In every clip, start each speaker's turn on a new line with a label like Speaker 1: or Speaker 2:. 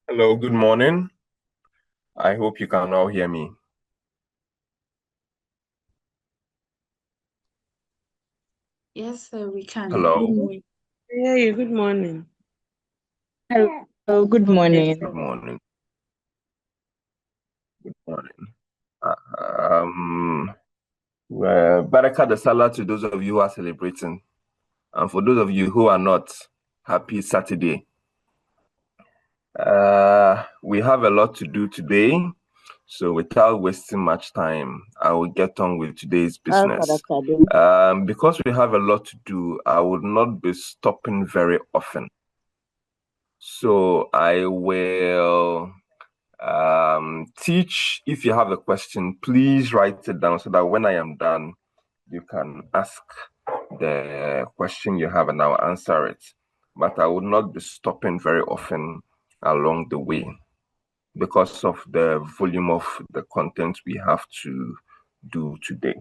Speaker 1: Hello, good morning. I hope you can all hear me.
Speaker 2: Yes, sir, we can. Good
Speaker 1: Hello,
Speaker 2: morning.
Speaker 3: Yeah, you. Good morning.
Speaker 4: Hello, good
Speaker 1: good
Speaker 4: morning.
Speaker 1: morning, good morning. Baraka the Salah to those of you who are celebrating. And for those of you who are not, happy Saturday. We have a lot to do today. So without wasting much time, I will get on with today's business. Because we have a lot to do, I would not be stopping very often. So I will teach. If you have a question, please write it down so that when I am done, you can ask the question you have and I'll answer it. But I would not be stopping very often along the way because of the volume of the content we have to do today.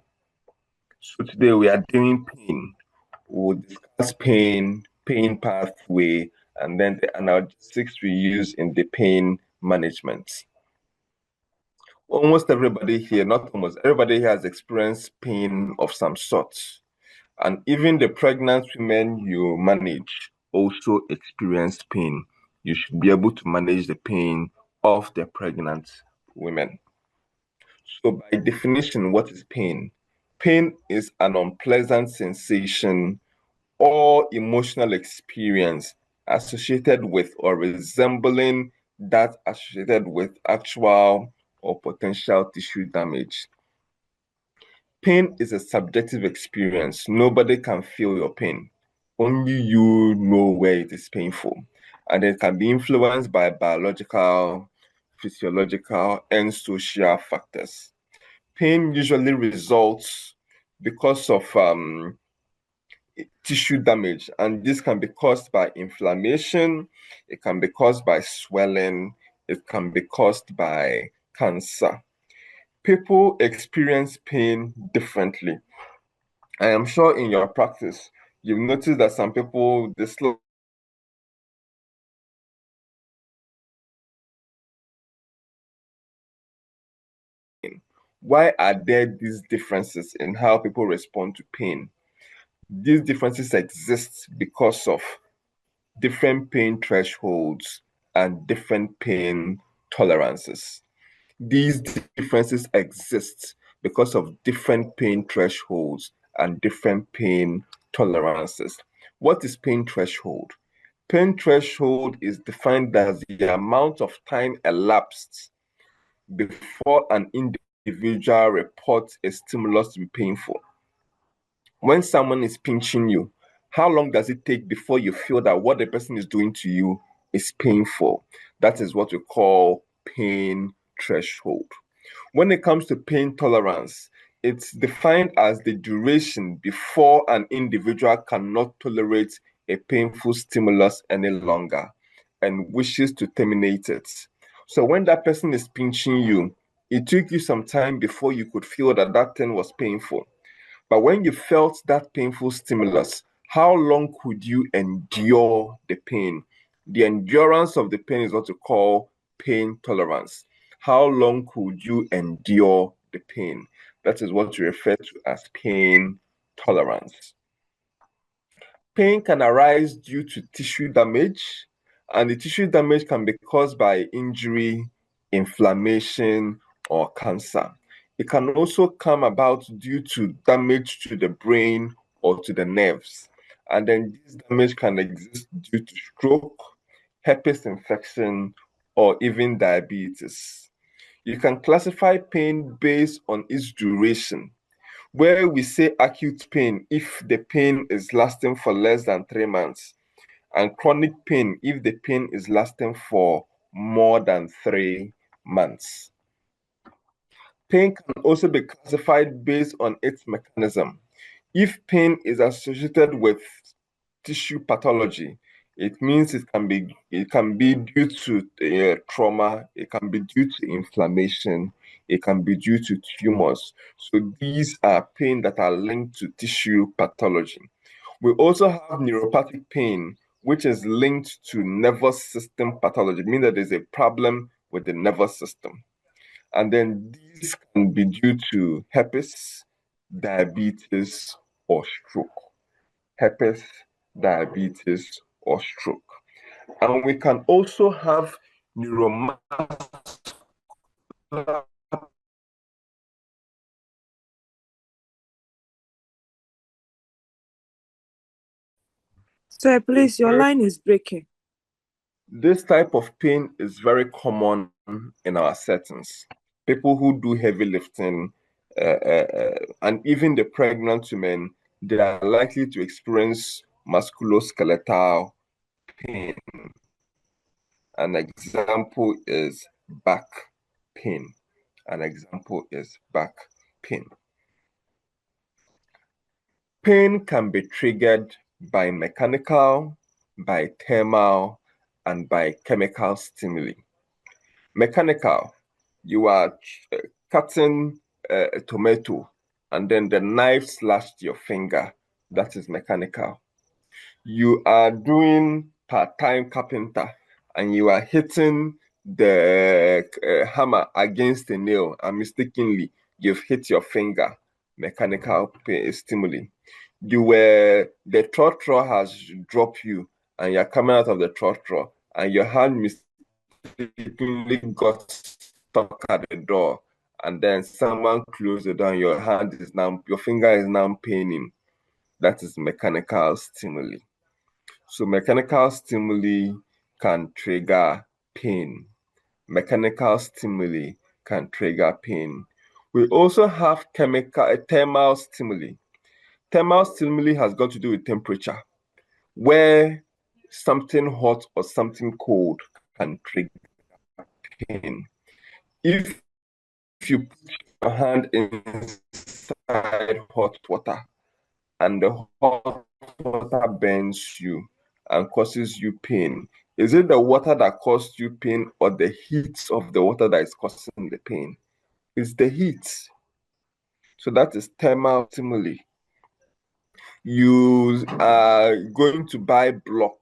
Speaker 1: So today we are doing pain. We'll discuss pain, pain pathway, and then the analgesics we use in the pain management. Almost everybody here, not almost, everybody here has experienced pain of some sort. And even the pregnant women you manage also experience pain. You should be able to manage the pain of the pregnant women. So, by definition, what is pain? Pain is an unpleasant sensation or emotional experience associated with or resembling that associated with actual or potential tissue damage. Pain is a subjective experience. Nobody can feel your pain. Only you know where it is painful. And it can be influenced by biological, physiological, and social factors. Pain usually results because of tissue damage, and this can be caused by inflammation, it can be caused by swelling, it can be caused by cancer. People experience pain differently. I am sure in your practice, you've noticed that some people dislike. Why are there these differences in how people respond to pain? These differences exist because of different pain thresholds and different pain tolerances. These differences exist because of different pain thresholds and different pain tolerances. What is pain threshold? Pain threshold is defined as the amount of time elapsed before an individual reports a stimulus to be painful. When someone is pinching you, how long does it take before you feel that what the person is doing to you is painful? That is what we call pain threshold. When it comes to pain tolerance, it's defined as the duration before an individual cannot tolerate a painful stimulus any longer and wishes to terminate it. So when that person is pinching you, it took you some time before you could feel that that thing was painful. But when you felt that painful stimulus, how long could you endure the pain? The endurance of the pain is what we call pain tolerance. How long could you endure the pain? That is what we refer to as pain tolerance. Pain can arise due to tissue damage, and the tissue damage can be caused by injury, inflammation, or cancer. It can also come about due to damage to the brain or to the nerves. And then this damage can exist due to stroke, herpes infection, or even diabetes. You can classify pain based on its duration, where we say acute pain if the pain is lasting for less than 3 months, and chronic pain if the pain is lasting for more than 3 months. Pain can also be classified based on its mechanism. If pain is associated with tissue pathology, it means it can be due to trauma, it can be due to inflammation, it can be due to tumors. So these are pain that are linked to tissue pathology. We also have neuropathic pain, which is linked to nervous system pathology, meaning that there's a problem with the nervous system. And then these can be due to herpes, diabetes, or stroke. Herpes, diabetes, or stroke. And we can also have neuromuscular.
Speaker 3: Sir, please, your line is breaking.
Speaker 1: This type of pain is very common in our settings. People who do heavy lifting, and even the pregnant women, they are likely to experience musculoskeletal pain. An example is back pain. An example is back pain. Pain can be triggered by mechanical, by thermal, and by chemical stimuli. Mechanical, you are cutting a tomato and then the knife slashed your finger. That is mechanical. You are doing part-time carpenter and you are hitting the hammer against a nail and mistakenly you've hit your finger. Mechanical pain stimuli. The trotro has dropped you and you're coming out of the trotro and your hand mistakenly got stuck at the door and then someone closed the door and your finger is now paining. That is mechanical stimuli. So mechanical stimuli can trigger pain. Mechanical stimuli can trigger pain. We also have thermal stimuli. Thermal stimuli has got to do with temperature, where something hot or something cold can trigger pain. If you put your hand inside hot water and the hot water burns you and causes you pain, is it the water that caused you pain or the heat of the water that is causing the pain? It's the heat. So that is thermal stimuli. You are going to buy block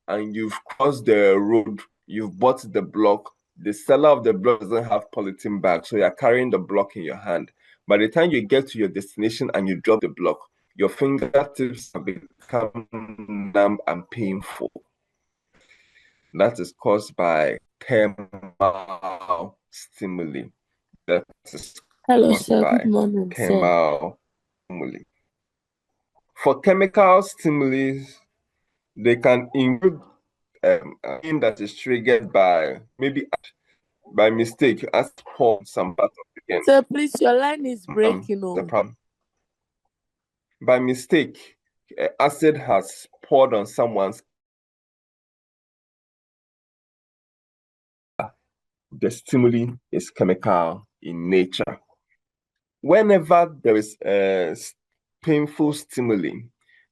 Speaker 1: and you've crossed the road, you've bought the block. The seller of the block doesn't have polythene bag, so you're carrying the block in your hand. By the time you get to your destination and you drop the block, your fingertips have become numb and painful. That is caused by thermal stimuli. That is
Speaker 5: Hello,
Speaker 1: caused
Speaker 5: sir.
Speaker 1: by
Speaker 5: Good morning, sir.
Speaker 1: thermal stimuli. For chemical stimuli, they can include pain that is triggered by by mistake as pour some part of the game.
Speaker 5: Sir, please, your line is breaking.
Speaker 1: The problem. By mistake, acid has poured on someone's. The stimuli is chemical in nature. Whenever there is a painful stimuli,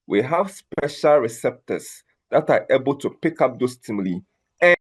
Speaker 1: we have special receptors that are able to pick up those stimuli and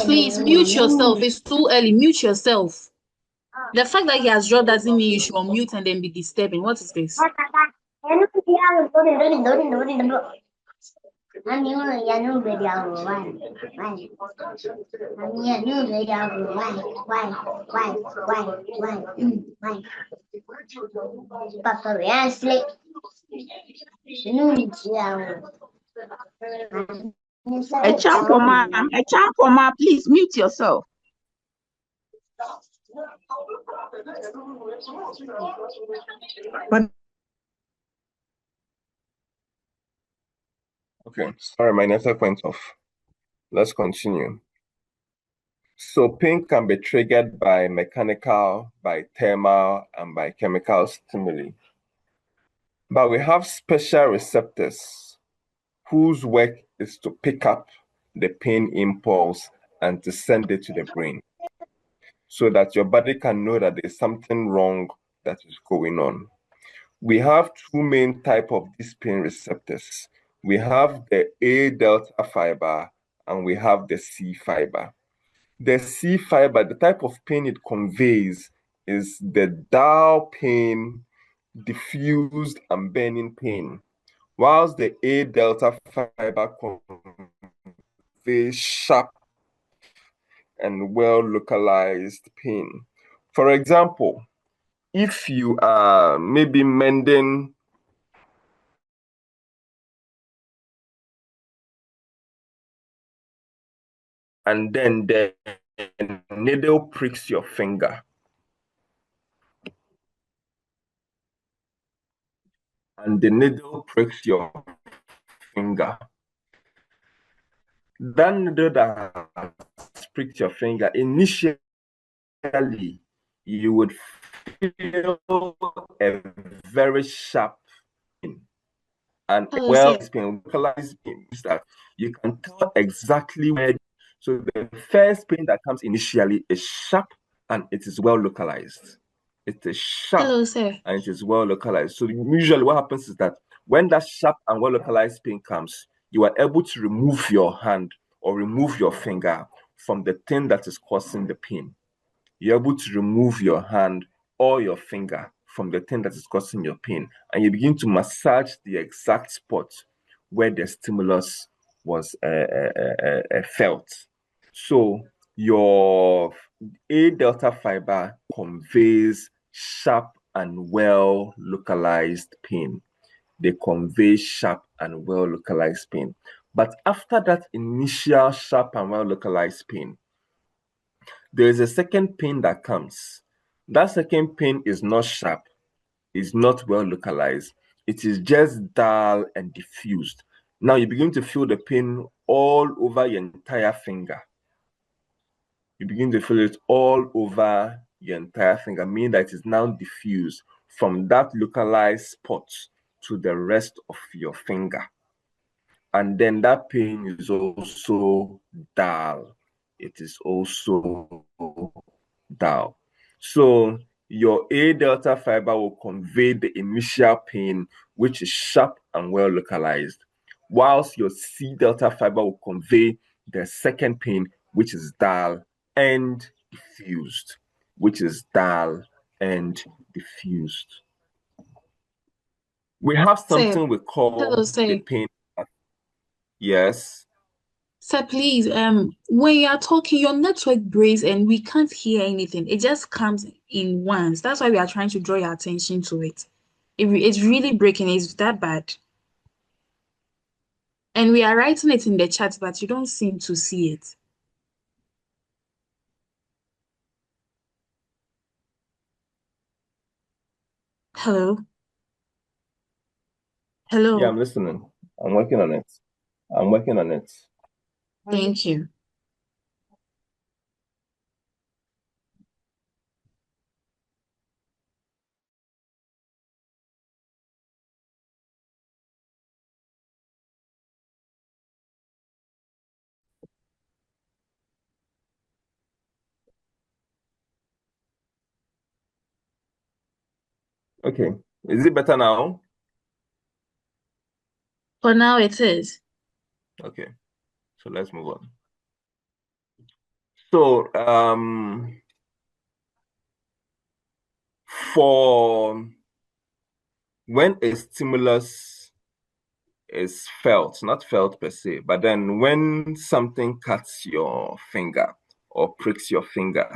Speaker 2: Please, mute yourself. It's too early. Mute yourself. The fact that he has dropped doesn't mean you should unmute and then be disturbing. What is this?
Speaker 4: A champoma, please mute yourself.
Speaker 1: Okay, sorry, my network went off. Let's continue. So pain can be triggered by mechanical, by thermal, and by chemical stimuli. But we have special receptors whose work is to pick up the pain impulse and to send it to the brain so that your body can know that there's something wrong that is going on. We have two main types of these pain receptors. We have the A delta fiber and we have the C fiber. The C fiber, the type of pain it conveys is the dull pain, diffused and burning pain, whilst the A delta fiber conveys sharp and well-localized pain. For example, if you are maybe mending and then the needle pricks your finger, that needle that has pricked your finger, initially you would feel a very sharp pain. And localized pain is that you can tell exactly where. So the first pain that comes initially is sharp and it is well localized. It is sharp and it is well localized. So usually what happens is that when that sharp and well localized pain comes, you are able to remove your hand or remove your finger from the thing that is causing the pain. You're able to remove your hand or your finger from the thing that is causing your pain, and you begin to massage the exact spot where the stimulus was felt. So your A delta fiber conveys sharp and well localized pain. They convey sharp and well localized pain. But after that initial sharp and well localized pain, there is a second pain that comes. That second pain is not sharp, is not well localized. It is just dull and diffused. Now you begin to feel the pain all over your entire finger. You begin to feel it all over your entire finger, meaning that it is now diffused from that localized spot to the rest of your finger. And then that pain is also dull. It is also dull. So your A delta fiber will convey the initial pain, which is sharp and well localized, whilst your C delta fiber will convey the second pain, which is dull and diffused, We have something we call the pain. Yes.
Speaker 2: Sir, please, when you are talking, your network breaks and we can't hear anything. It just comes in once. That's why we are trying to draw your attention to it. It's really breaking. It's that bad. And we are writing it in the chat, but you don't seem to see it. Hello? Hello?
Speaker 1: Yeah, I'm listening. I'm working on it.
Speaker 2: Thank you.
Speaker 1: Okay. Is it better now?
Speaker 2: For now, it is.
Speaker 1: Okay. So let's move on. So, for when a stimulus is felt, not felt per se, but then when something cuts your finger or pricks your finger,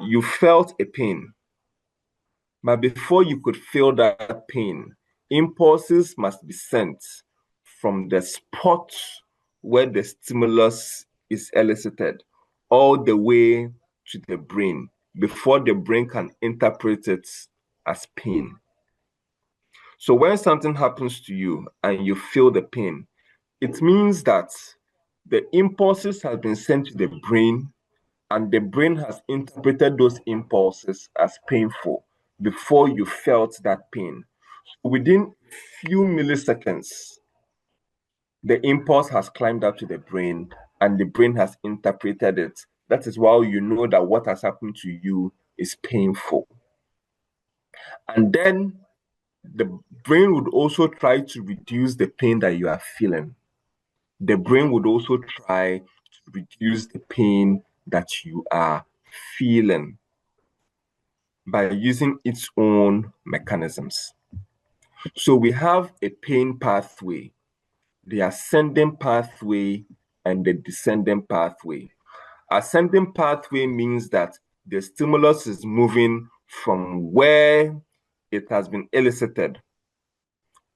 Speaker 1: you felt a pain. But before you could feel that pain, impulses must be sent from the spot where the stimulus is elicited all the way to the brain before the brain can interpret it as pain. So when something happens to you and you feel the pain, it means that the impulses have been sent to the brain and the brain has interpreted those impulses as painful before you felt that pain. Within few milliseconds, the impulse has climbed up to the brain and the brain has interpreted it. That is why you know that what has happened to you is painful. And then the brain would also try to reduce the pain that you are feeling. The brain would also try to reduce the pain that you are feeling by using its own mechanisms. So we have a pain pathway, the ascending pathway and the descending pathway. Ascending pathway means that the stimulus is moving from where it has been elicited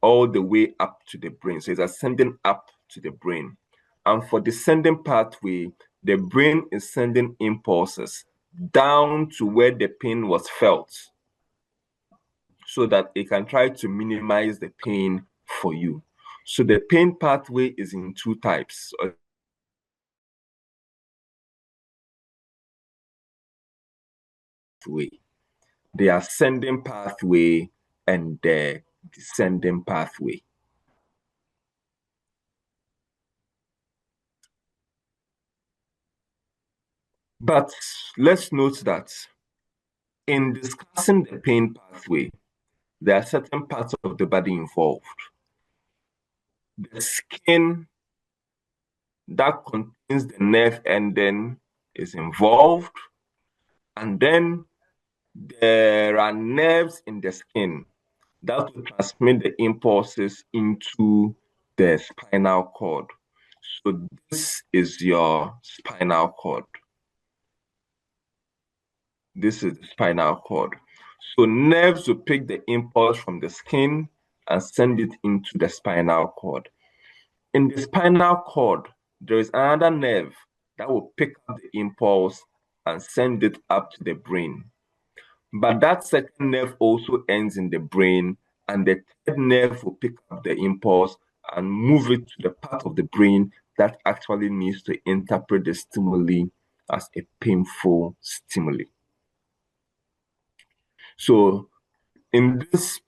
Speaker 1: all the way up to the brain. So it's ascending up to the brain. And for descending pathway, the brain is sending impulses down to where the pain was felt so that it can try to minimize the pain for you. So the pain pathway is in two types. The ascending pathway and the descending pathway. But let's note that in discussing the pain pathway, there are certain parts of the body involved. The skin that contains the nerve ending is involved, and then there are nerves in the skin that will transmit the impulses into the spinal cord. So this is your spinal cord. This is the spinal cord. So nerves will pick the impulse from the skin and send it into the spinal cord. In the spinal cord, there is another nerve that will pick up the impulse and send it up to the brain. But that second nerve also ends in the brain, and the third nerve will pick up the impulse and move it to the part of the brain that actually needs to interpret the stimuli as a painful stimuli. So in this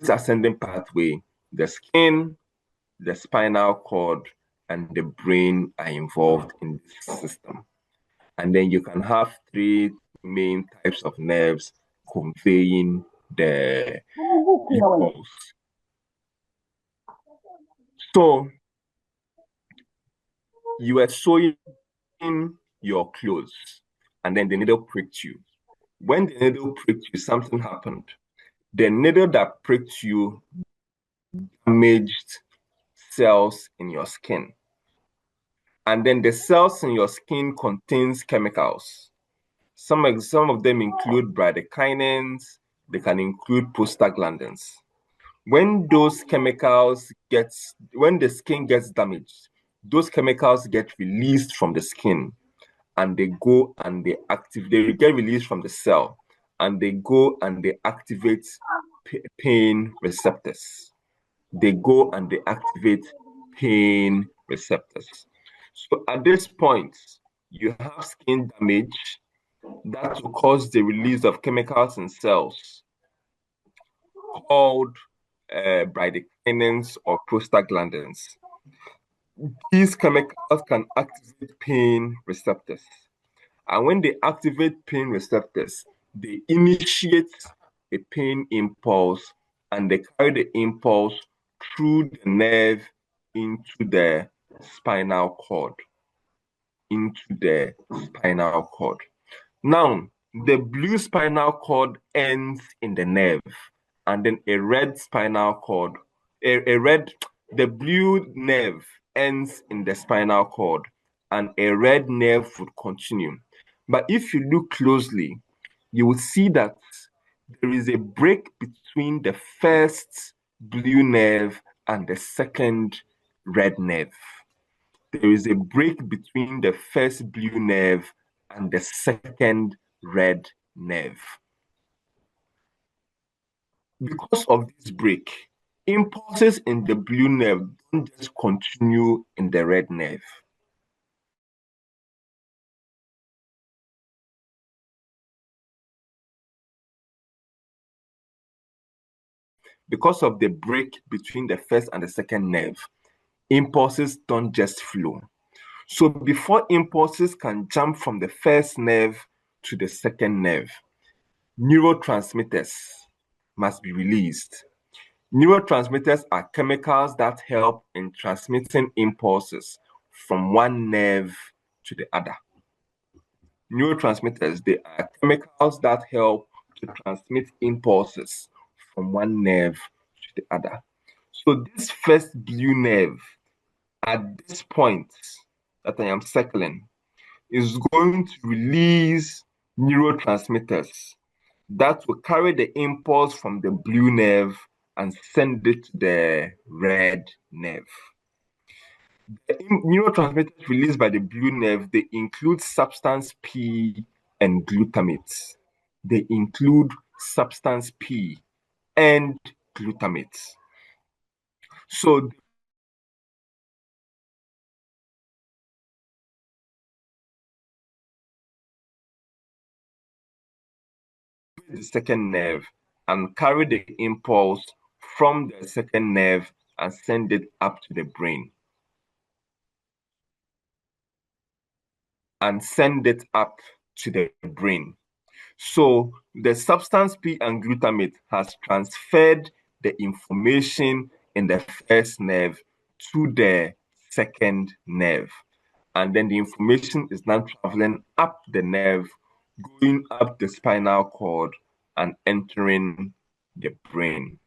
Speaker 1: ascending pathway, the skin, the spinal cord, and the brain are involved in this system. And then you can have three main types of nerves conveying the impulse. So you were sewing your clothes, and then the needle pricked you. When the needle pricked you, something happened. The needle that pricked you damaged cells in your skin. And then the cells in your skin contains chemicals. Some of them include bradykinins, they can include prostaglandins. When those chemicals when the skin gets damaged, those chemicals get released from the skin and they go and they get released from the cell and they go and they activate pain receptors. They go and they activate pain receptors. So at this point, you have skin damage that will cause the release of chemicals in cells called bradykinins or prostaglandins. These chemicals can activate pain receptors. And when they activate pain receptors, they initiate a pain impulse and they carry the impulse through the nerve into the spinal cord. Now, the blue spinal cord ends in the nerve, and then a red spinal cord, the blue nerve ends in the spinal cord, and a red nerve would continue. But if you look closely, you will see that there is a break between the first blue nerve and the second red nerve. There is a break between the first blue nerve and the second red nerve. Because of this break, impulses in the blue nerve don't just continue in the red nerve. Because of the break between the first and the second nerve, impulses don't just flow. So before impulses can jump from the first nerve to the second nerve, neurotransmitters must be released. Neurotransmitters are chemicals that help in transmitting impulses from one nerve to the other. Neurotransmitters, they are chemicals that help to transmit impulses from one nerve to the other. So this first blue nerve, at this point that I am circling, is going to release neurotransmitters that will carry the impulse from the blue nerve and send it to the red nerve. The neurotransmitters released by the blue nerve, they include substance P and glutamate. They include substance P and glutamate. So the second nerve and carry the impulse from the second nerve and send it up to the brain. And send it up to the brain. So the substance P and glutamate has transferred the information in the first nerve to the second nerve. And then the information is now traveling up the nerve, going up the spinal cord and entering the brain.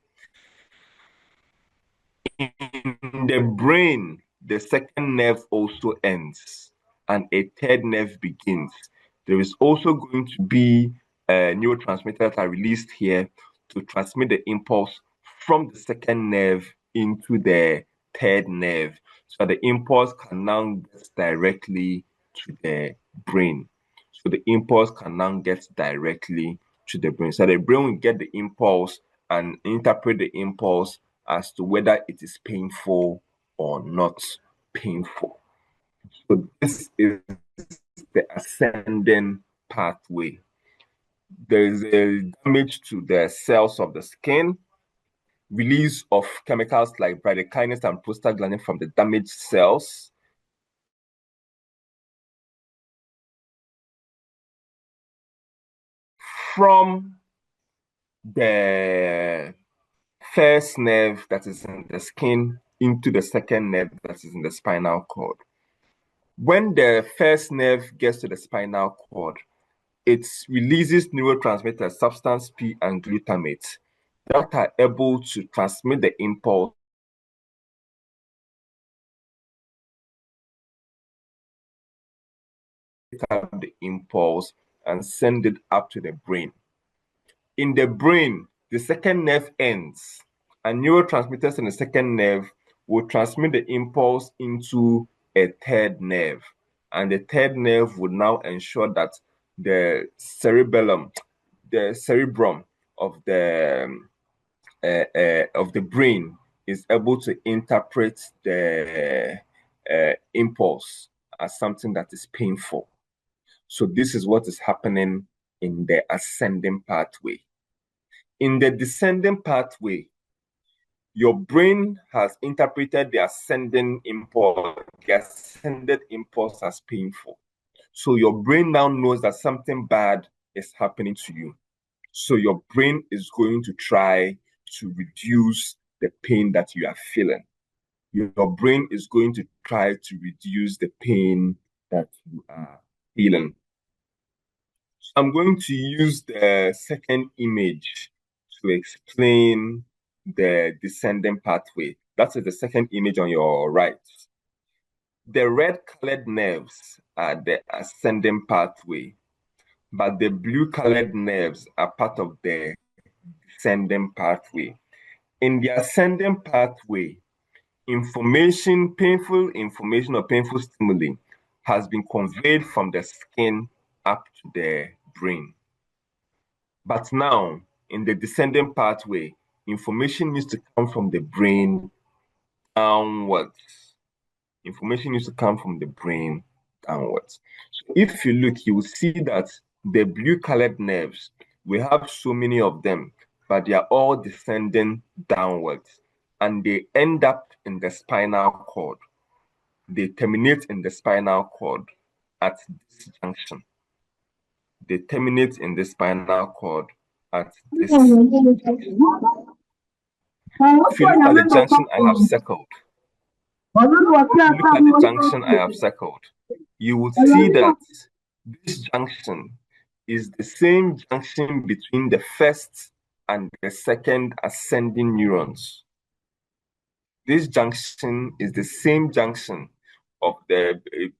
Speaker 1: In the brain, the second nerve also ends and a third nerve begins. There is also going to be neurotransmitters that are released here to transmit the impulse from the second nerve into the third nerve, so the impulse can now get directly to the brain. So the impulse can now get directly to the brain. So the brain will get the impulse and interpret the impulse as to whether it is painful or not painful. So this is the ascending pathway. There is a damage to the cells of the skin, release of chemicals like bradykinin and prostaglandin from the damaged cells. From the first nerve that is in the skin into the second nerve that is in the spinal cord. When the first nerve gets to the spinal cord, it releases neurotransmitters, substance P and glutamate, that are able to transmit the impulse and send it up to the brain. In the brain, the second nerve ends, and neurotransmitters in the second nerve will transmit the impulse into a third nerve. And the third nerve would now ensure that the cerebrum of the brain is able to interpret the impulse as something that is painful. So this is what is happening in the ascending pathway. In the descending pathway, your brain has interpreted the ascending impulse, the ascended impulse as painful. So your brain now knows that something bad is happening to you. So your brain is going to try to reduce the pain that you are feeling. Your brain is going to try to reduce the pain that you are feeling. So I'm going to use the second image to explain the descending pathway. That is the second image on your right. The red-colored nerves are the ascending pathway, but the blue-colored nerves are part of the descending pathway. In the ascending pathway, painful information or painful stimuli has been conveyed from the skin up to the brain. But now, in the descending pathway, information needs to come from the brain downwards. Information needs to come from the brain downwards. So if you look, you will see that the blue-colored nerves, we have so many of them, but they are all descending downwards, and they end up in the spinal cord. They terminate in the spinal cord at this junction. They terminate in the spinal cord at this junction. If you look at the junction I have circled, you will see that this junction is the same junction between the first and the second ascending neurons. This junction is the same junction of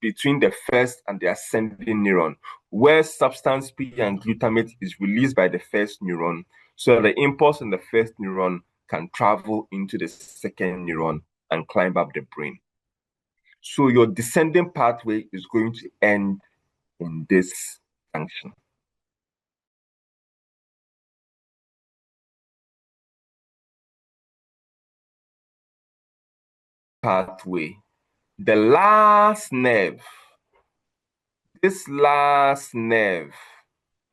Speaker 1: between the first and the ascending neuron, where substance P and glutamate is released by the first neuron, so the impulse in the first neuron can travel into the second neuron and climb up the brain. So your descending pathway is going to end in this junction. Pathway. The last nerve, this last nerve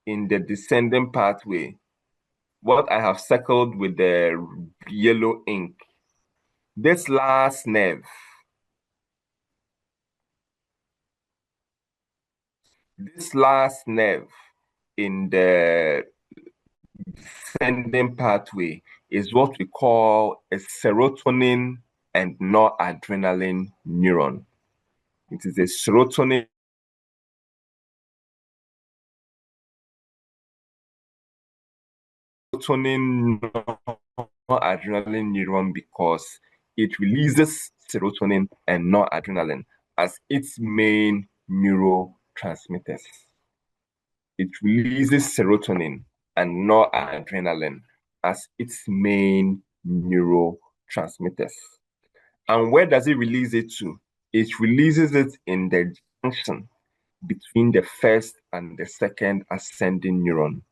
Speaker 1: in the descending pathway, what I have circled with the yellow ink, this last nerve, in the descending pathway is what we call a serotonin and noradrenaline neuron. It is a serotonin noradrenaline neuron because it releases serotonin and noradrenaline as its main neurotransmitters. It releases serotonin and noradrenaline as its main neurotransmitters. And where does it release it to? It releases it in the junction between the first and the second ascending neuron.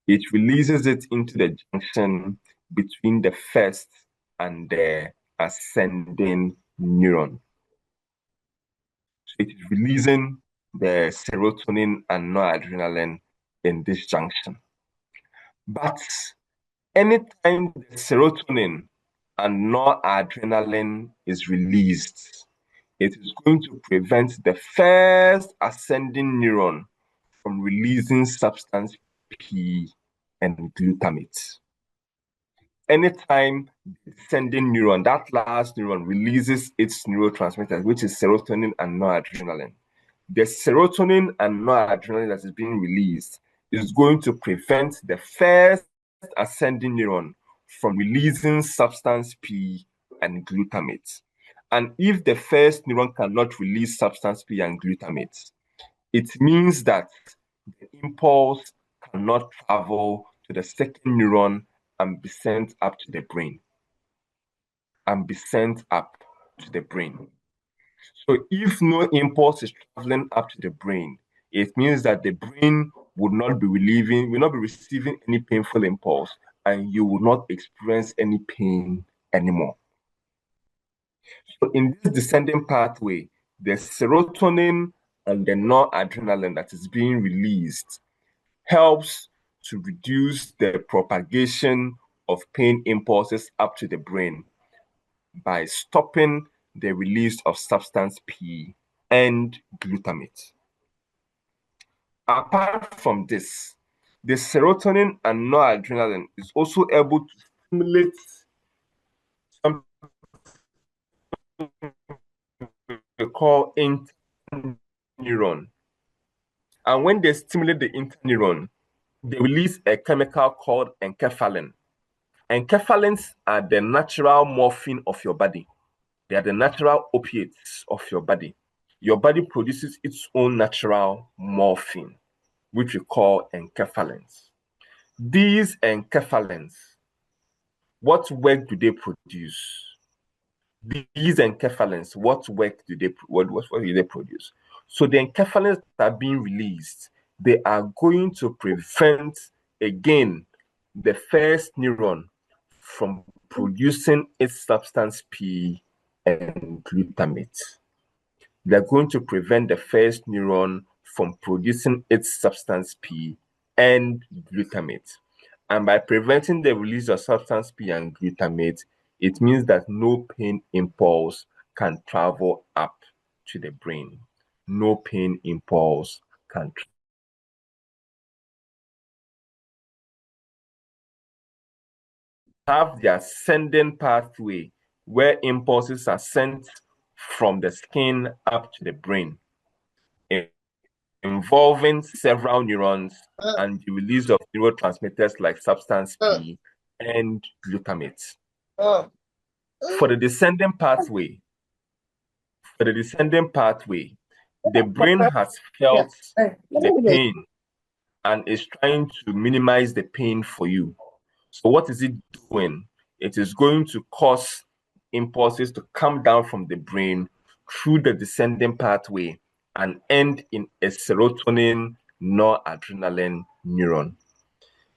Speaker 1: It releases it into the junction between the first and the ascending neuron. So it is releasing the serotonin and noradrenaline in this junction. But anytime the serotonin and noradrenaline is released, it is going to prevent the first ascending neuron from releasing substance P and glutamate. Anytime the descending neuron, that last neuron, releases its neurotransmitters, which is serotonin and noradrenaline, the serotonin and noradrenaline that is being released is going to prevent the first ascending neuron from releasing substance P and glutamate. And if the first neuron cannot release substance P and glutamate, it means that the impulse cannot travel to the second neuron and be sent up to the brain. So if no impulse is traveling up to the brain, it means that the brain will not be receiving any painful impulse, and you will not experience any pain anymore. So in this descending pathway, the serotonin and the noradrenaline that is being released helps to reduce the propagation of pain impulses up to the brain by stopping the release of substance P and glutamate. Apart from this, the serotonin and noradrenaline is also able to stimulate something we call interneuron. And when they stimulate the interneuron, they release a chemical called enkephalin. Enkephalins are the natural morphine of your body. They are the natural opiates of your body. Your body produces its own natural morphine, which we call enkephalins. These enkephalins, what work do they produce? these enkephalins, what do they produce? So the enkephalins that are being released, they are going to prevent again the first neuron from producing its substance P and glutamate. They're going to prevent the first neuron from producing its substance P and glutamate. And by preventing the release of substance P and glutamate, it means that no pain impulse can travel up to the brain. No pain impulse can have the ascending pathway where impulses are sent from the skin up to the brain, involving several neurons and the release of neurotransmitters like substance P and glutamate. For the descending pathway, the brain has felt the pain and is trying to minimize the pain for you. So what is it doing? It is going to cause impulses to come down from the brain through the descending pathway and end in a serotonin noradrenaline neuron.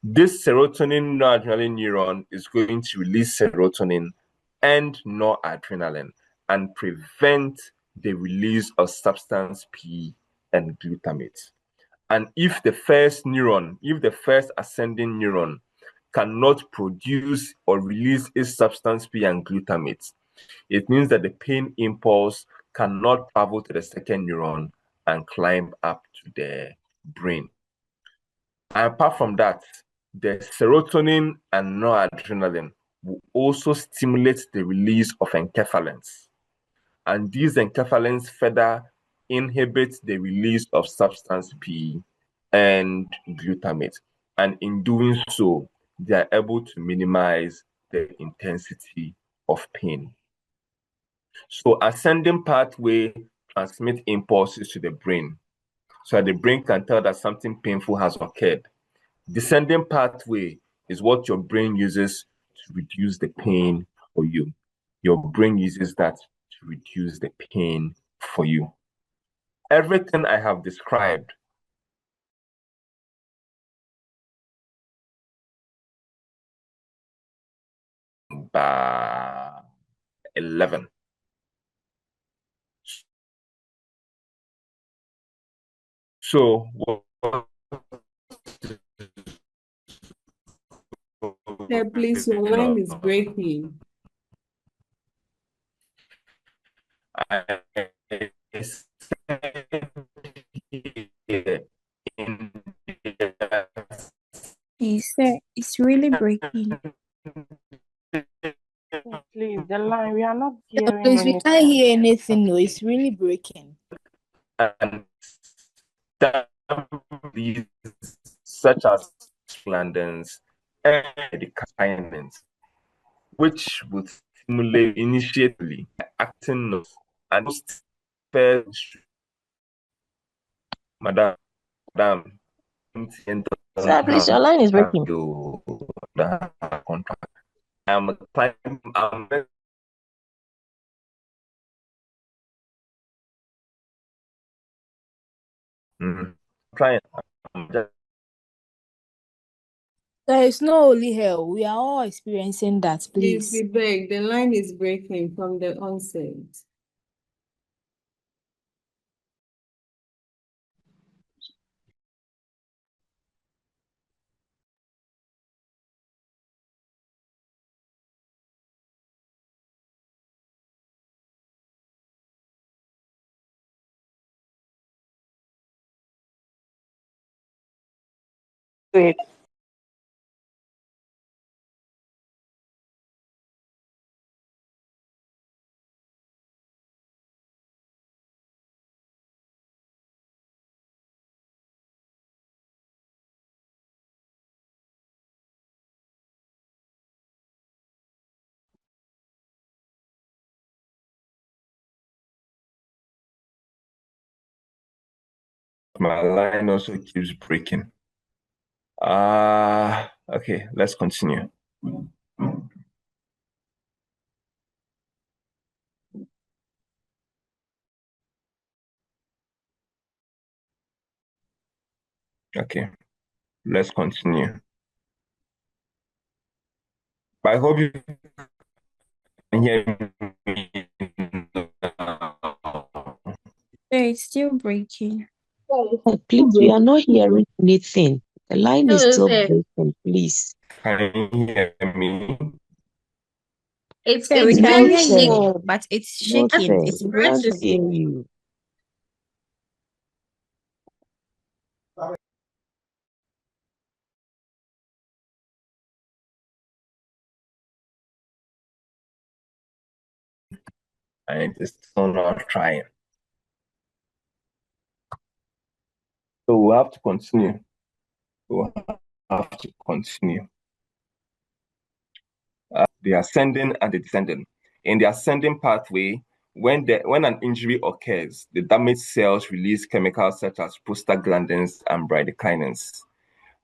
Speaker 1: This serotonin noradrenaline neuron is going to release serotonin and noradrenaline and prevent the release of substance P and glutamate. And if the first ascending neuron cannot produce or release its substance P and glutamate, it means that the pain impulse cannot travel to the second neuron and climb up to the brain. And apart from that, the serotonin and noradrenaline will also stimulate the release of enkephalins. And these enkephalins further inhibit the release of substance P and glutamate. And in doing so, they are able to minimize the intensity of pain. So ascending pathway transmit impulses to the brain, so that the brain can tell that something painful has occurred. Descending pathway is what your brain uses to reduce the pain for you. Your brain uses that to reduce the pain for you. Everything I have described by 11. So
Speaker 3: Yeah, please, your line is breaking.
Speaker 5: He said it's really breaking.
Speaker 4: Please, the line, we are not
Speaker 5: No,
Speaker 4: hearing
Speaker 5: please, we can't
Speaker 4: anything.
Speaker 5: hear anything. No, it's really breaking.
Speaker 1: And such as glandins and medicaments, which would stimulate initially acting nodes and first, madam,
Speaker 4: Sir, please, your line is breaking.
Speaker 1: contract. I'm trying.
Speaker 5: There is no only hell. We are all experiencing that,
Speaker 3: Please,
Speaker 5: please.
Speaker 3: we beg. The line is breaking from the onset.
Speaker 4: Wait.
Speaker 1: My line also keeps breaking. Okay, let's continue. Okay, let's continue. I hope you can hear me now.
Speaker 6: It's still breaking.
Speaker 4: Please, we are not hearing anything. The line is
Speaker 2: Hello,
Speaker 4: still
Speaker 2: sir.
Speaker 4: breaking, please.
Speaker 1: Can you hear me?
Speaker 2: It's
Speaker 6: So we
Speaker 2: it's
Speaker 6: can
Speaker 4: No,
Speaker 2: very
Speaker 6: hear you
Speaker 4: sir.
Speaker 2: shaky.
Speaker 6: all, but it's
Speaker 4: No,
Speaker 6: shaking.
Speaker 4: sir.
Speaker 6: It's
Speaker 4: We can't
Speaker 2: Precious.
Speaker 4: hear
Speaker 6: breaking.
Speaker 4: you.
Speaker 1: And it's still not trying. So we'll have to continue. We'll have to continue. The ascending and the descending. In the ascending pathway, when an injury occurs, the damaged cells release chemicals such as prostaglandins and bradykinin,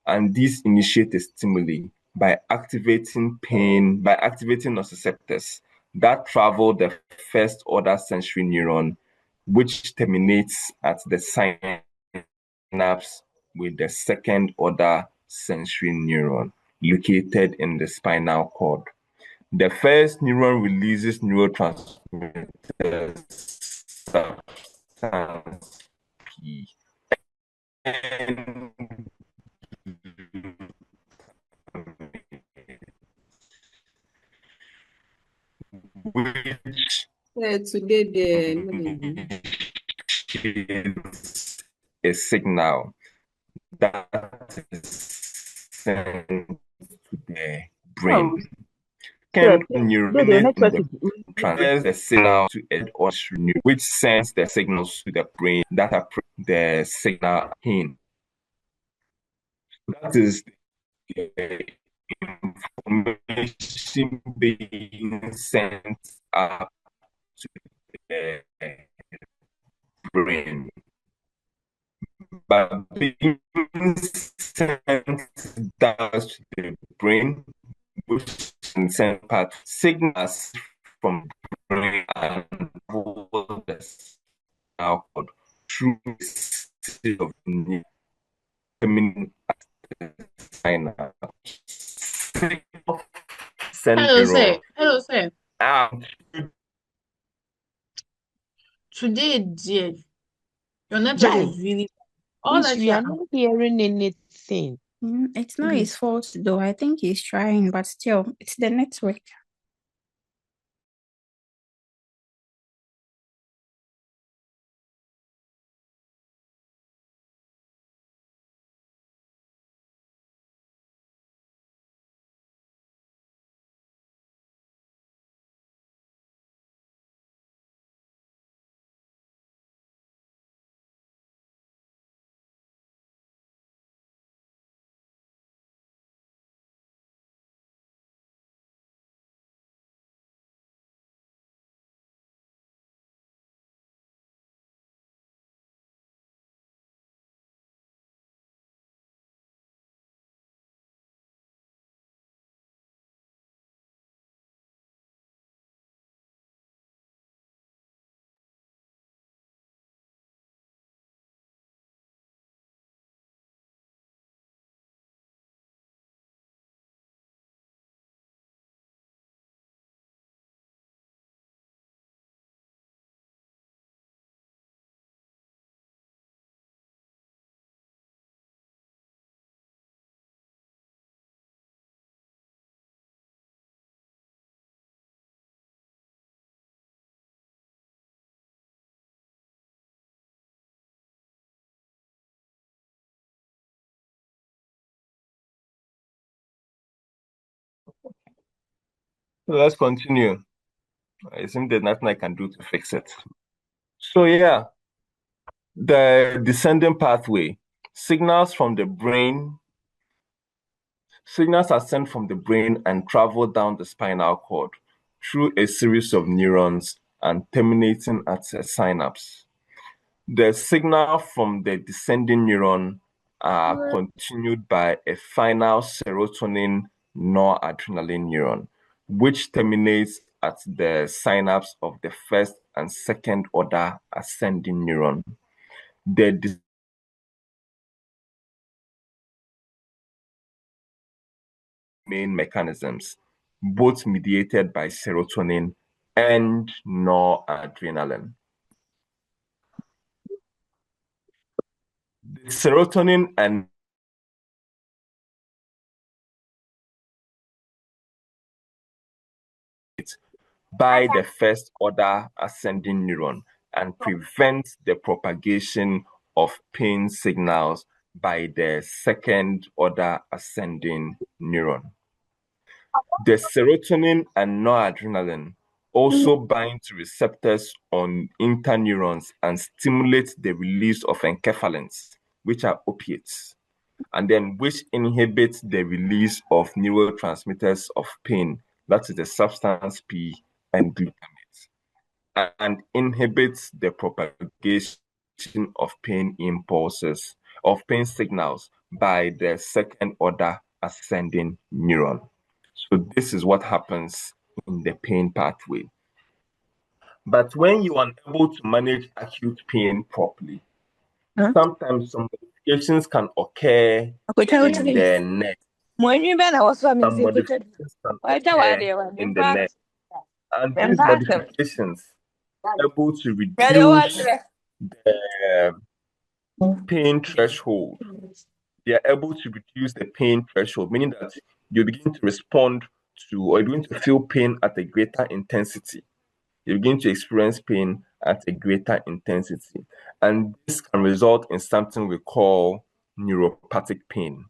Speaker 1: and these initiate a stimuli by activating nociceptors that travel the first order sensory neuron, which terminates at the synapse with the second order sensory neuron located in the spinal cord. The first neuron releases neurotransmitter substance P, and which
Speaker 3: Today the
Speaker 1: is a signal that is sent to the brain.
Speaker 4: Oh, sir,
Speaker 1: Second
Speaker 4: today the
Speaker 1: neuron in
Speaker 4: network
Speaker 1: the
Speaker 4: is
Speaker 1: transfers the signal to a or which sends the signals to the brain that are the signal in. That is the information being sent up to the brain. But being sent down to the brain, which send part signals from the brain and the spinal cord through the state of the coming final. Send
Speaker 2: Hello, sir.
Speaker 1: neuron.
Speaker 2: Hello, sir.
Speaker 1: And
Speaker 2: Today, dear, your network
Speaker 4: Jai,
Speaker 2: is really all
Speaker 4: please,
Speaker 2: that
Speaker 4: we
Speaker 2: you
Speaker 4: are
Speaker 2: are.
Speaker 4: not hearing anything.
Speaker 6: It's not
Speaker 4: Please.
Speaker 6: his fault though. I think he's trying, but still, it's the network.
Speaker 1: let's continue. I think there's nothing I can do to fix it. So yeah, the descending pathway. Signals are sent from the brain and travel down the spinal cord through a series of neurons and terminating at a synapse. The signal from the descending neuron are continued by a final serotonin noradrenaline neuron, which terminates at the synapse of the first and second order ascending neuron. The main mechanisms, both mediated by serotonin and noradrenaline. The serotonin and by the first order ascending neuron and prevents the propagation of pain signals by the second order ascending neuron. The serotonin and noradrenaline also bind to receptors on interneurons and stimulate the release of enkephalins, which are opiates, and then which inhibits the release of neurotransmitters of pain, that is the substance P and glutamate, and inhibits the propagation of pain impulses, of pain signals by the second order ascending neuron. So this is what happens in the pain pathway. But when you are unable to manage acute pain properly, sometimes some modifications can occur in the neck. Some modifications can occur in the neck. And these modifications are able to reduce the pain threshold. They are able to reduce the pain threshold, meaning that you begin to respond to, or you begin to feel pain at a greater intensity. You begin to experience pain at a greater intensity. And this can result in something we call neuropathic pain.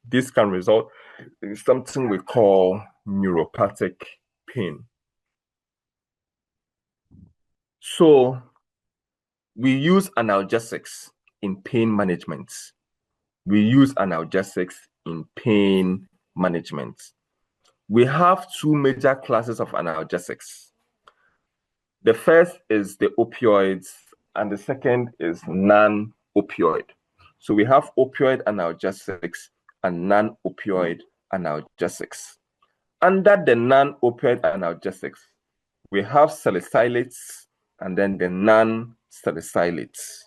Speaker 1: This can result in something we call neuropathic pain. So we use analgesics in pain management. We use analgesics in pain management. We have two major classes of analgesics. The first is the opioids, and the second is non-opioid. So we have opioid analgesics and non-opioid analgesics. Under the non-opioid analgesics, we have salicylates and then the non-salicylates.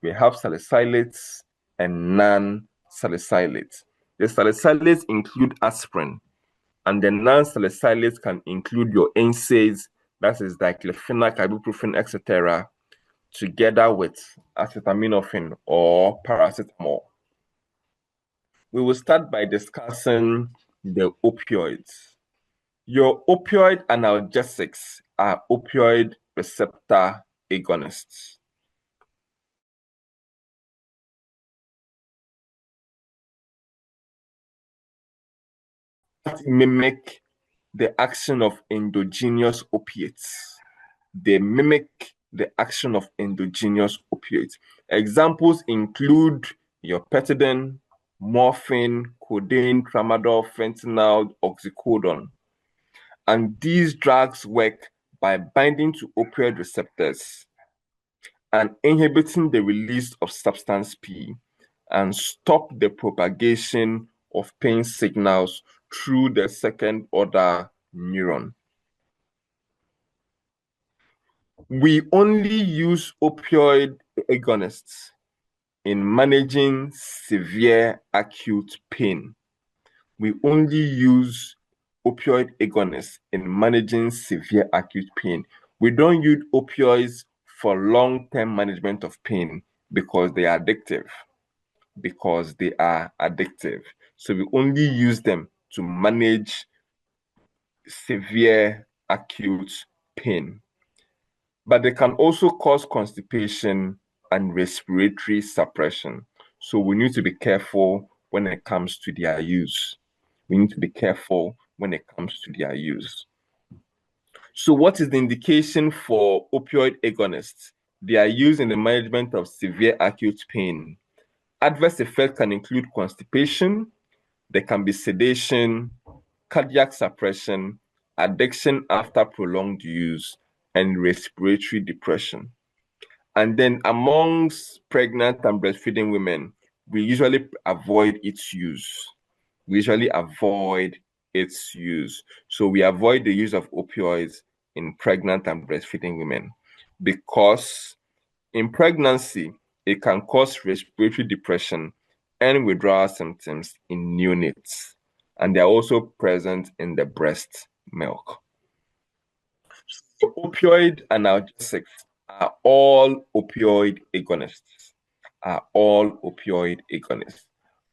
Speaker 1: We have salicylates and non-salicylates. The salicylates include aspirin, and the non-salicylates can include your NSAIDs, that is diclofenac, ibuprofen, etc., together with acetaminophen or paracetamol. We will start by discussing the opioids. Your opioid analgesics are opioid receptor agonists. Mimic the action of endogenous opiates. They mimic the action of endogenous opiates. Examples include your petidine, morphine, codeine, tramadol, fentanyl, oxycodone. And these drugs work by binding to opioid receptors and inhibiting the release of substance P and stop the propagation of pain signals through the second order neuron. We only use opioid agonists in managing severe acute pain. We only use opioid agonists in managing severe acute pain. We don't use opioids for long-term management of pain because they are addictive. So we only use them to manage severe acute pain. But they can also cause constipation and respiratory suppression. So we need to be careful when it comes to their use. So what is the indication for opioid agonists? They are used in the management of severe acute pain. Adverse effects can include constipation, there can be sedation, cardiac suppression, addiction after prolonged use, and respiratory depression. And then amongst pregnant and breastfeeding women, we usually avoid its use. So we avoid the use of opioids in pregnant and breastfeeding women because in pregnancy, it can cause respiratory depression and withdrawal symptoms in neonates. and they are also present in the breast milk. So opioid analgesics are all opioid agonists.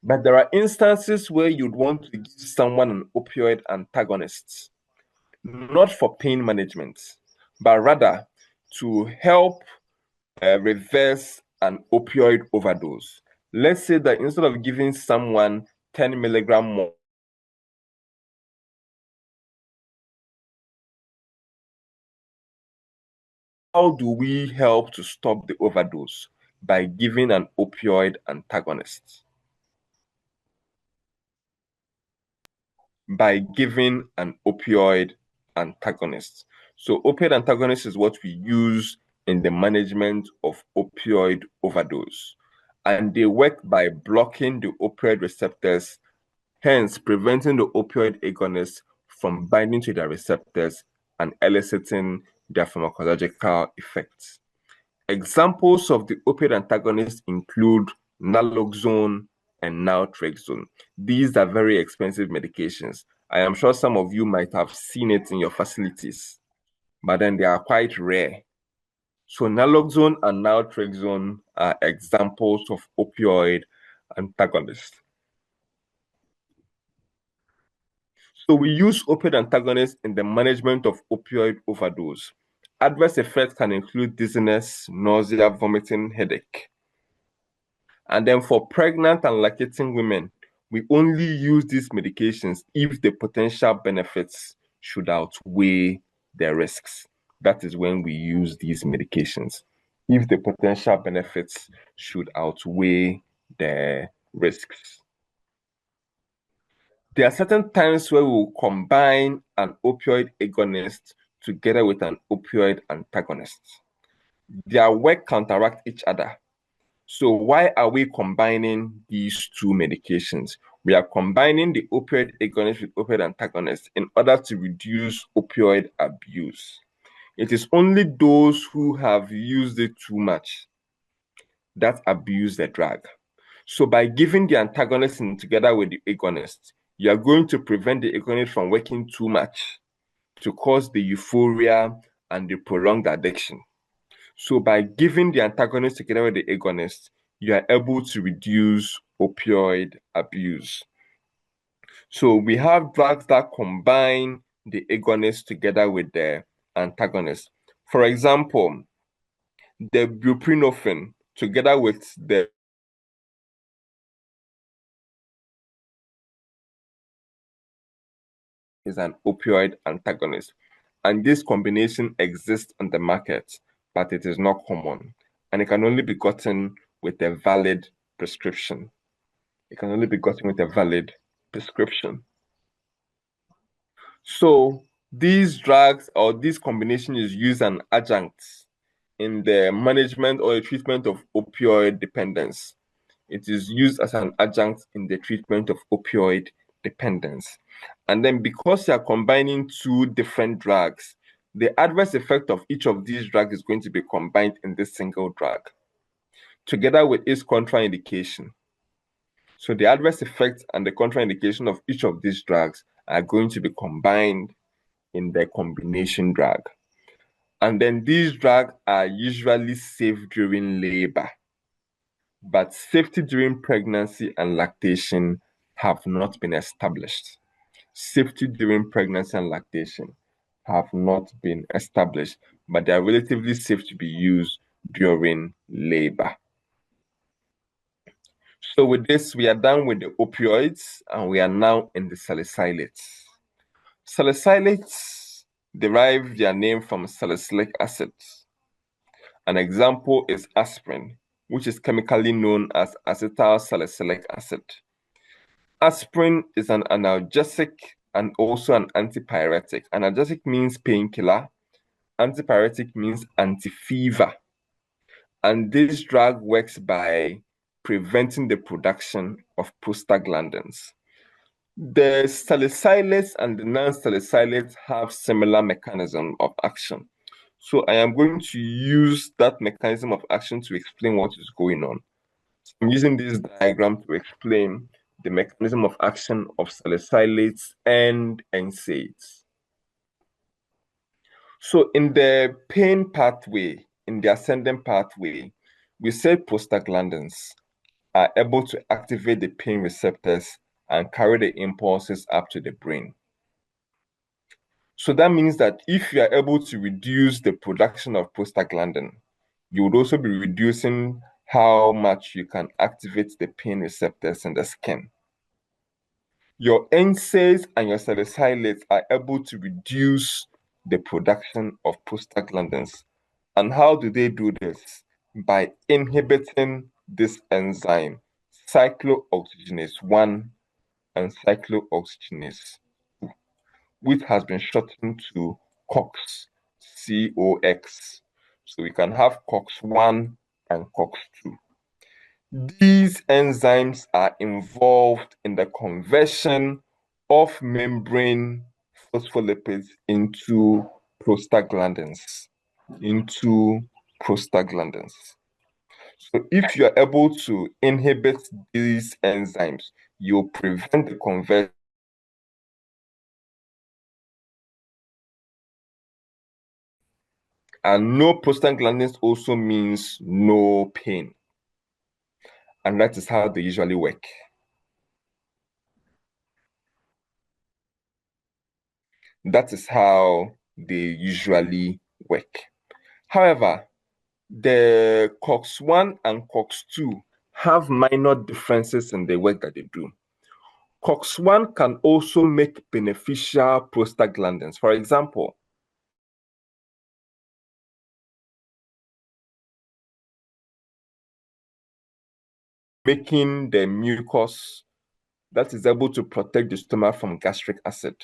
Speaker 1: But there are instances where you'd want to give someone an opioid antagonist, not for pain management, but rather to help reverse an opioid overdose. Let's say that instead of giving someone 10 milligram more, how do we help to stop the overdose? By giving an opioid antagonist. So opioid antagonist is what we use in the management of opioid overdose. And they work by blocking the opioid receptors, hence preventing the opioid agonists from binding to their receptors and eliciting their pharmacological effects. Examples of the opioid antagonists include naloxone and naltrexone. These are very expensive medications. I am sure some of you might have seen it in your facilities, but then they are quite rare. So naloxone and naltrexone are examples of opioid antagonists. So we use opioid antagonists in the management of opioid overdose. Adverse effects can include dizziness, nausea, vomiting, headache. And then for pregnant and lactating women, we only use these medications if the potential benefits should outweigh the risks. That is when we use these medications, if the potential benefits should outweigh the risks. There are certain times where we'll combine an opioid agonist together with an opioid antagonist. Their work counteract each other. So why are we combining these two medications? We are combining the opioid agonist with opioid antagonist in order to reduce opioid abuse. It is only those who have used it too much that abuse the drug. So by giving the antagonist together with the agonist, you are going to prevent the agonist from working too much to cause the euphoria and the prolonged addiction. So by giving the antagonist together with the agonist, you are able to reduce opioid abuse. So we have drugs that combine the agonist together with the antagonist. For example, the buprenorphine together with the is an opioid antagonist. And this combination exists on the market, but it is not common. And it can only be gotten with a valid prescription. So these drugs or this combination is used as an adjunct in the management or the treatment of opioid dependence. It is used as an adjunct in the treatment of opioid dependence. And then because you are combining two different drugs, the adverse effect of each of these drugs is going to be combined in this single drug, together with its contraindication. So the adverse effects and the contraindication of each of these drugs are going to be combined in the combination drug. And then these drugs are usually safe during labor, but safety during pregnancy and lactation have not been established. But they are relatively safe to be used during labor. So with this, we are done with the opioids and we are now in the salicylates. Salicylates derive their name from salicylic acid. An example is aspirin, which is chemically known as acetylsalicylic acid. Aspirin is an analgesic and also an antipyretic. Analgesic means painkiller. Antipyretic means anti-fever. And this drug works by preventing the production of prostaglandins. The salicylates and the non-salicylates have similar mechanism of action. So I am going to use that mechanism of action to explain what is going on. So I'm using this diagram to explain the mechanism of action of salicylates and NSAIDs. So in the pain pathway, in the ascending pathway, we said prostaglandins are able to activate the pain receptors and carry the impulses up to the brain. So that means that if you are able to reduce the production of prostaglandin, you would also be reducing how much you can activate the pain receptors in the skin. Your NSAIDs and your salicylates are able to reduce the production of prostaglandins. And how do they do this? By inhibiting this enzyme, cyclooxygenase 1 and cyclooxygenase 2, which has been shortened to COX, COX. So we can have COX-1 and COX-2. These enzymes are involved in the conversion of membrane phospholipids into prostaglandins. So if you are able to inhibit these enzymes, you prevent the conversion. And no prostaglandins also means no pain. And that is how they usually work. That is how they usually work. However, the COX-1 and COX-2 have minor differences in the work that they do. COX-1 can also make beneficial prostaglandins. For example, making the mucus that is able to protect the stomach from gastric acid.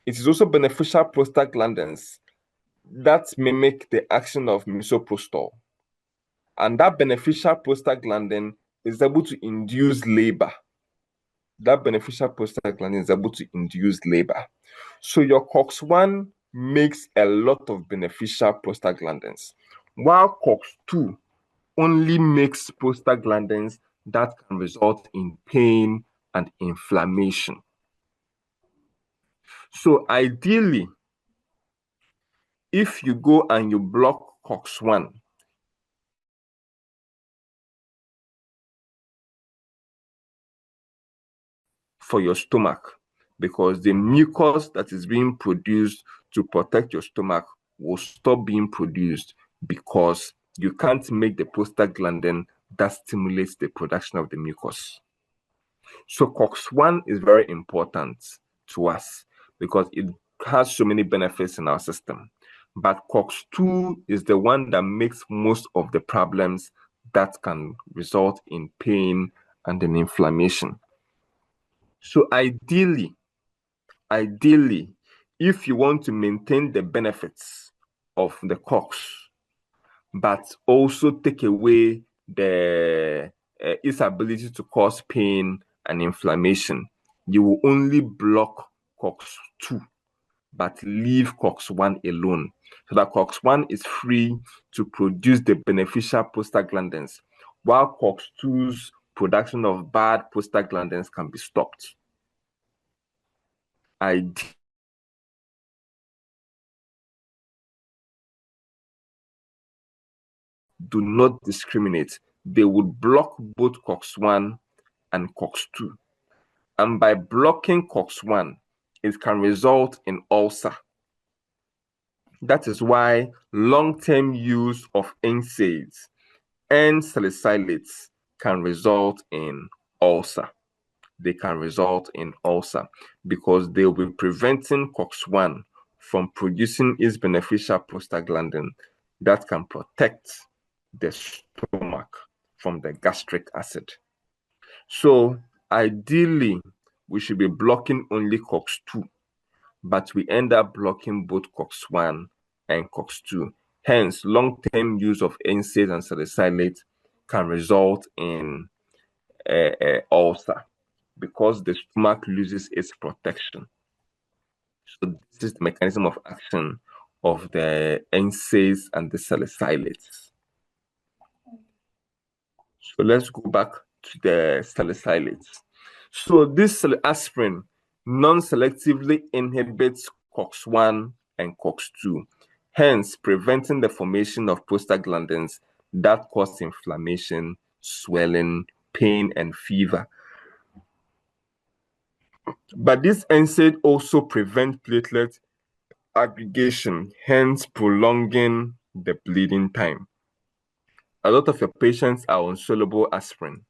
Speaker 1: It is also beneficial prostaglandins that mimic the action of misoprostol. And that beneficial prostaglandin is able to induce labor. That beneficial prostaglandin is able to induce labor. So your COX-1 makes a lot of beneficial prostaglandins, while COX-2 only makes prostaglandins that can result in pain and inflammation. So ideally, if you go and you block COX-1, for your stomach, because the mucus that is being produced to protect your stomach will stop being produced because you can't make the prostaglandin that stimulates the production of the mucus. So COX-1 is very important to us because it has so many benefits in our system. But COX-2 is the one that makes most of the problems that can result in pain and in inflammation. So ideally, if you want to maintain the benefits of the COX, but also take away its ability to cause pain and inflammation, you will only block COX-2, but leave COX-1 alone. So that COX-1 is free to produce the beneficial prostaglandins, while COX-2's production of bad prostaglandins can be stopped. Do not discriminate. They would block both COX-1 and COX-2. And by blocking COX-1, it can result in ulcer. That is why long-term use of NSAIDs and salicylates can result in ulcer. They can result in ulcer because they will be preventing COX-1 from producing its beneficial prostaglandin that can protect the stomach from the gastric acid. So ideally, we should be blocking only COX-2, but we end up blocking both COX-1 and COX-2. Hence, long-term use of NSAIDs and salicylate can result in ulcer because the stomach loses its protection. So this is the mechanism of action of the NSAIDs and the salicylates. So let's go back to the salicylates. So this aspirin non-selectively inhibits COX-1 and COX-2, hence preventing the formation of prostaglandins that cause inflammation, swelling, pain, and fever. But this NSAID also prevents platelet aggregation, hence prolonging the bleeding time. A lot of your patients are on soluble aspirin,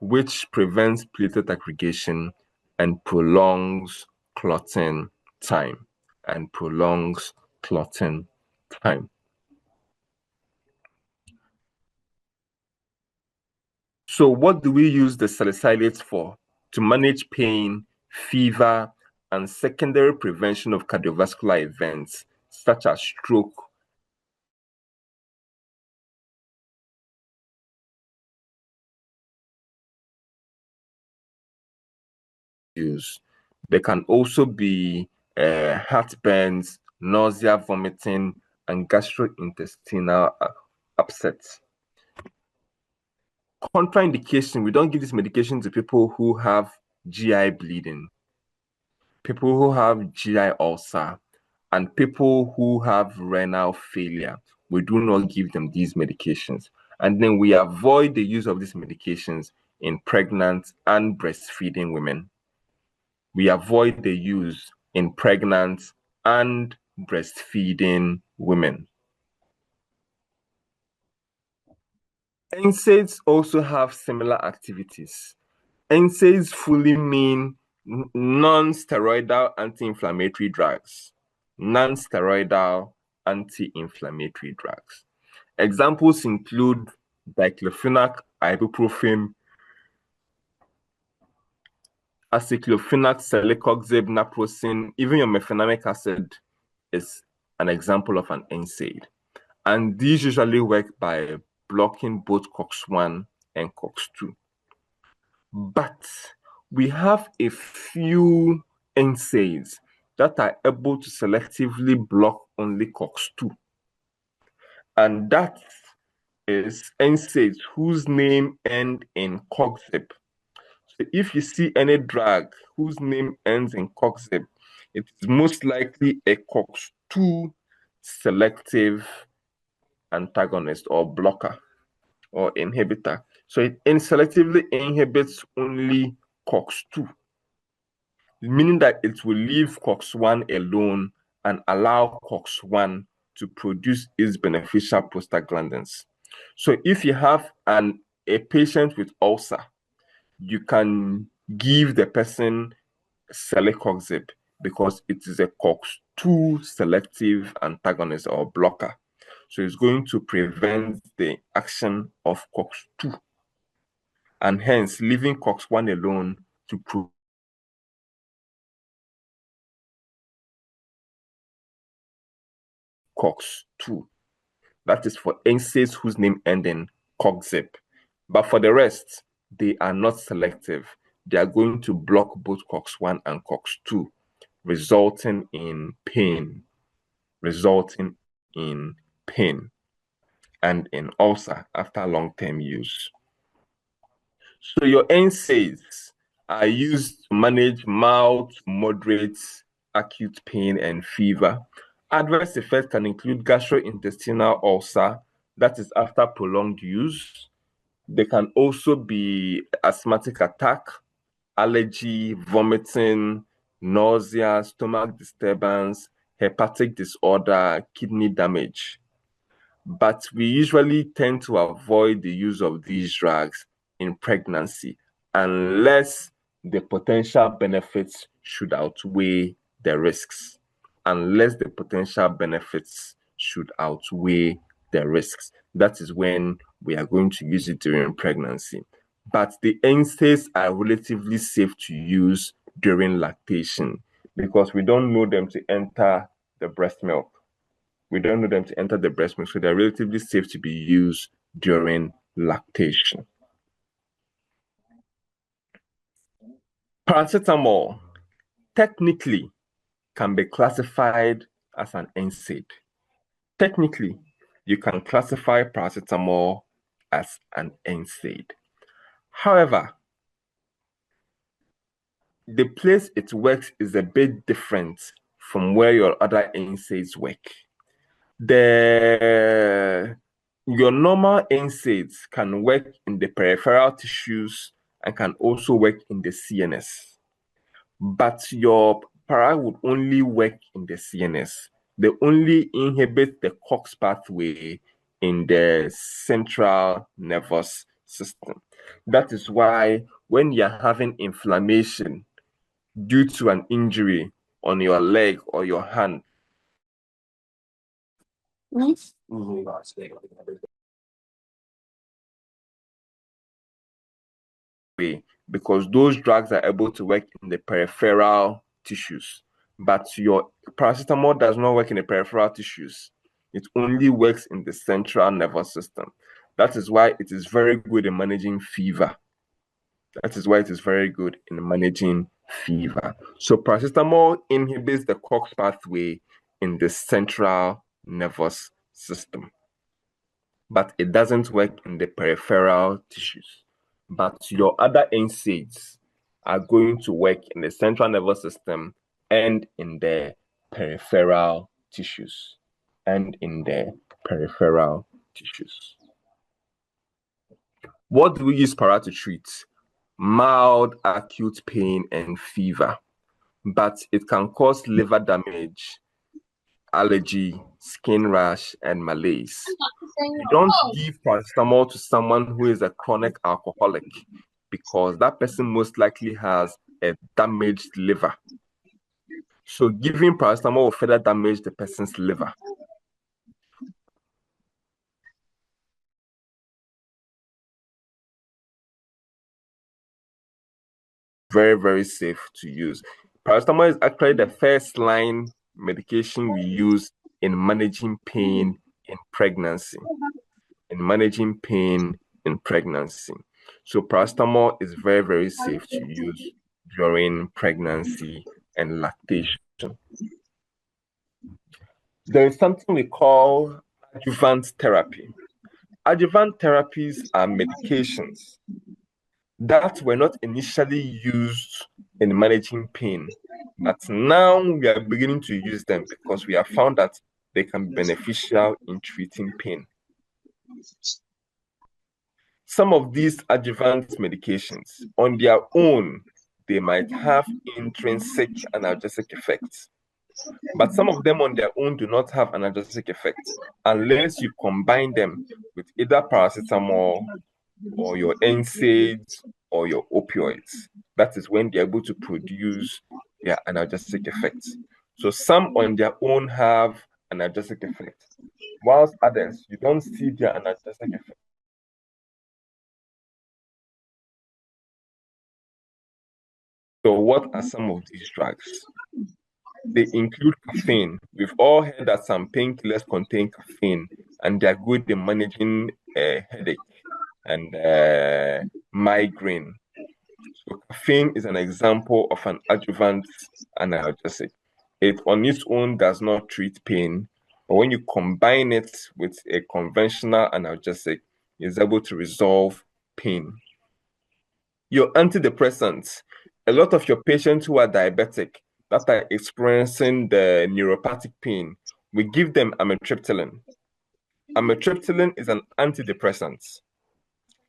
Speaker 1: which prevents platelet aggregation and prolongs clotting time. So what do we use the salicylates for? To manage pain, fever, and secondary prevention of cardiovascular events such as stroke. There can also be heartburns, nausea, vomiting, and gastrointestinal upset. Contraindication: we don't give this medication to people who have GI bleeding, people who have GI ulcer, and people who have renal failure. We do not give them these medications. And then we avoid the use of these medications in pregnant and breastfeeding women. We avoid the use in pregnant and breastfeeding women. NSAIDs also have similar activities. NSAIDs fully mean non-steroidal anti-inflammatory drugs. Non-steroidal anti-inflammatory drugs. Examples include diclofenac, ibuprofen, aceclofenac, celecoxib, naproxen. Even your mefenamic acid is an example of an NSAID. And these usually work by blocking both COX-1 and COX-2. But we have a few NSAIDs that are able to selectively block only COX-2. And that is NSAIDs whose name ends in COXIB. So if you see any drug whose name ends in COXIB, it is most likely a COX-2 selective antagonist or blocker or inhibitor. So it selectively inhibits only COX-2, meaning that it will leave COX-1 alone and allow COX-1 to produce its beneficial prostaglandins. So if you have a patient with ulcer, you can give the person celecoxib because it is a COX-2 selective antagonist or blocker. So it's going to prevent the action of COX-2 and hence leaving COX-1 alone to COX-2. That is for NSAIDs whose name ends in COXIB. But for the rest, they are not selective. They are going to block both COX-1 and COX-2, resulting in pain and in ulcer after long-term use. So your NSAIDs are used to manage mild to moderate acute pain and fever. Adverse effects can include gastrointestinal ulcer, that is after prolonged use. There can also be asthmatic attack, allergy, vomiting, nausea, stomach disturbance, hepatic disorder, kidney damage. But we usually tend to avoid the use of these drugs in pregnancy unless the potential benefits should outweigh the risks. That is when we are going to use it during pregnancy. But the NSAIDs are relatively safe to use during lactation because we don't know them to enter the breast milk. So they're relatively safe to be used during lactation. Paracetamol technically can be classified as an NSAID. Technically, you can classify paracetamol as an NSAID. However, the place it works is a bit different from where your other NSAIDs work. Your normal NSAIDs can work in the peripheral tissues and can also work in the CNS. But your para would only work in the CNS. They only inhibit the COX pathway in the central nervous system. That is why when you're having inflammation due to an injury on your leg or your hand, because those drugs are able to work in the peripheral tissues, but your paracetamol does not work in the peripheral tissues. It only works in the central nervous system. That is why it is very good in managing fever. That is why it is very good in managing fever. So paracetamol inhibits the COX pathway in the central nervous system, but it doesn't work in the peripheral tissues. But your other NSAIDs are going to work in the central nervous system and in the peripheral tissues. What do we use para to treat? Mild acute pain and fever, but it can cause liver damage, allergy, skin rash, and malaise. You don't give paracetamol to someone who is a chronic alcoholic because that person most likely has a damaged liver. So giving paracetamol will further damage the person's liver. Very, very safe to use. Paracetamol is actually the first line medication we use in managing pain in pregnancy. So paracetamol is very, very safe to use during pregnancy and lactation. There is something we call adjuvant therapy. Adjuvant therapies are medications that were not initially used in managing pain, but now we are beginning to use them because we have found that they can be beneficial in treating pain. Some of these adjuvant medications, on their own, they might have intrinsic analgesic effects, but some of them on their own do not have analgesic effects unless you combine them with either paracetamol or your NSAIDs or your opioids. That is when they're able to produce their analgesic effects. So some on their own have analgesic effects, whilst others, you don't see their analgesic effect. So what are some of these drugs? They include caffeine. We've all heard that some painkillers contain caffeine, and they're good in managing headache and migraine. So caffeine is an example of an adjuvant analgesic. It on its own does not treat pain, but when you combine it with a conventional analgesic, it's able to resolve pain. Your antidepressants, a lot of your patients who are diabetic that are experiencing the neuropathic pain, we give them amitriptyline. Amitriptyline is an antidepressant.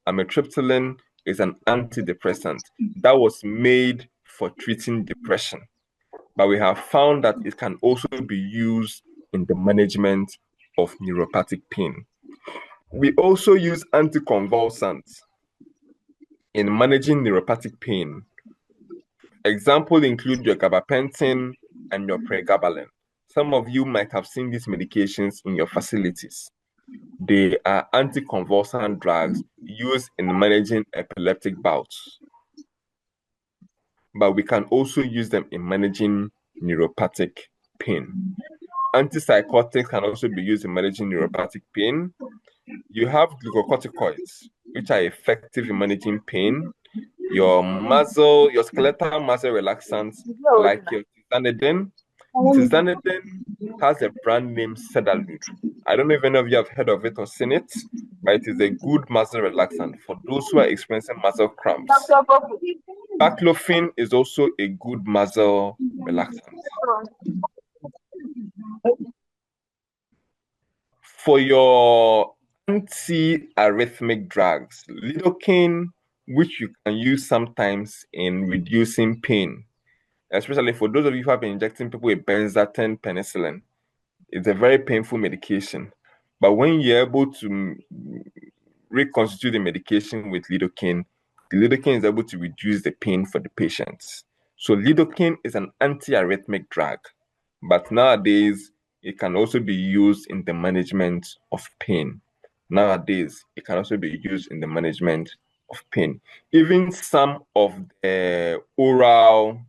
Speaker 1: Amitriptyline is an antidepressant that was made for treating depression, but we have found that it can also be used in the management of neuropathic pain. We also use anticonvulsants in managing neuropathic pain. Examples include your gabapentin and your pregabalin. Some of you might have seen these medications in your facilities. They are anticonvulsant drugs used in managing epileptic bouts, but we can also use them in managing neuropathic pain. Antipsychotics can also be used in managing neuropathic pain. You have glucocorticoids, which are effective in managing pain. Your skeletal muscle relaxants, like your tizanidine. Tizanidine has a brand name CODeL. I don't know if any of you have heard of it or seen it, but it is a good muscle relaxant for those who are experiencing muscle cramps. Baclofen is also a good muscle relaxant. For your anti-arrhythmic drugs, lidocaine, which you can use sometimes in reducing pain, especially for those of you who have been injecting people with benzathine penicillin. It's a very painful medication. But when you're able to reconstitute the medication with lidocaine, the lidocaine is able to reduce the pain for the patients. So lidocaine is an anti-arrhythmic drug, but nowadays it can also be used in the management of pain. Nowadays, it can also be used in the management of pain. Even some of the oral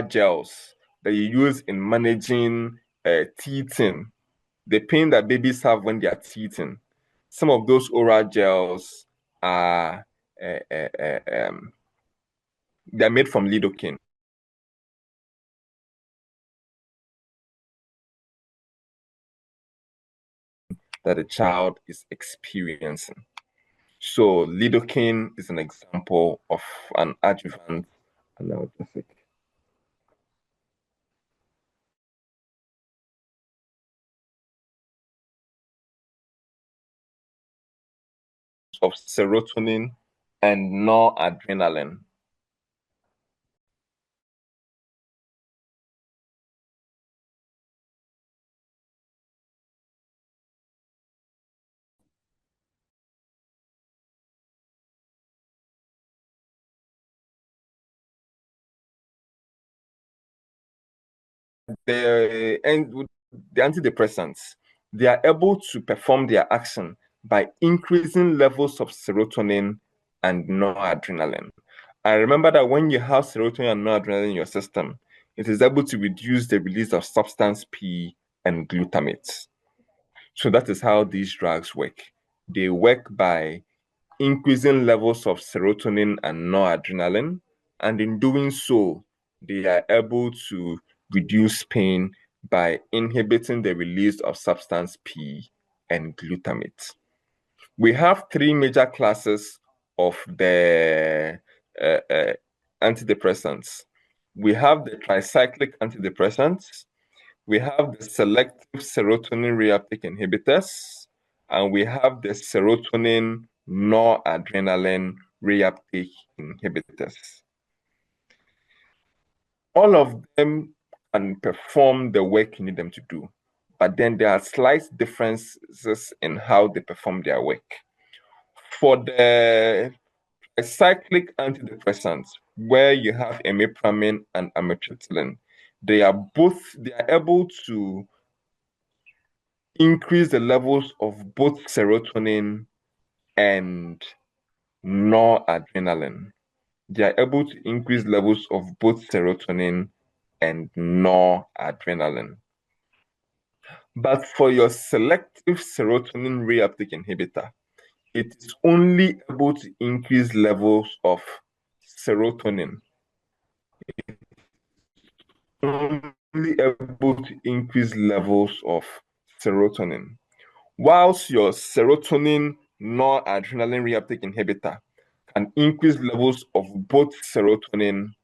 Speaker 1: gels that you use in managing teething, the pain that babies have when they are teething, some of those oral gels are they're made from lidocaine that the child is experiencing. So lidocaine is an example of an adjuvant analgesic. Of serotonin and noradrenaline. The antidepressants, they are able to perform their action by increasing levels of serotonin and noradrenaline. I remember that when you have serotonin and noradrenaline in your system, it is able to reduce the release of substance P and glutamate. So that is how these drugs work. They work by increasing levels of serotonin and noradrenaline, and in doing so, they are able to reduce pain by inhibiting the release of substance P and glutamate. We have three major classes of the antidepressants. We have the tricyclic antidepressants, we have the selective serotonin reuptake inhibitors, and we have the serotonin noradrenaline reuptake inhibitors. All of them can perform the work you need them to do, but then there are slight differences in how they perform their work. For the cyclic antidepressants, where you have imipramine and amitriptyline, they are able to increase the levels of both serotonin and noradrenaline. They are able to increase levels of both serotonin and noradrenaline. But for your selective serotonin reuptake inhibitor, it is only able to increase levels of serotonin. Only able to increase levels of serotonin. Whilst your serotonin noradrenaline reuptake inhibitor can increase levels of both serotonin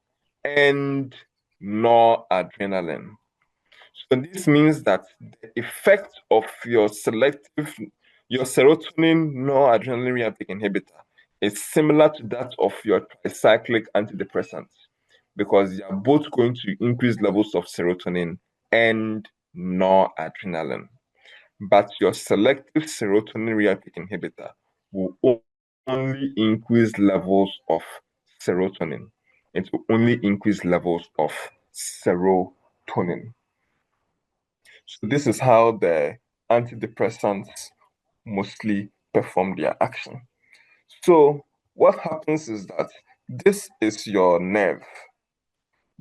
Speaker 1: and noradrenaline. So this means that the effect of your serotonin noradrenaline reuptake inhibitor is similar to that of your tricyclic antidepressants, because they are both going to increase levels of serotonin and noradrenaline. But your selective serotonin reuptake inhibitor will only increase levels of serotonin. It will only increase levels of serotonin. So this is how the antidepressants mostly perform their action. So what happens is that this is your nerve.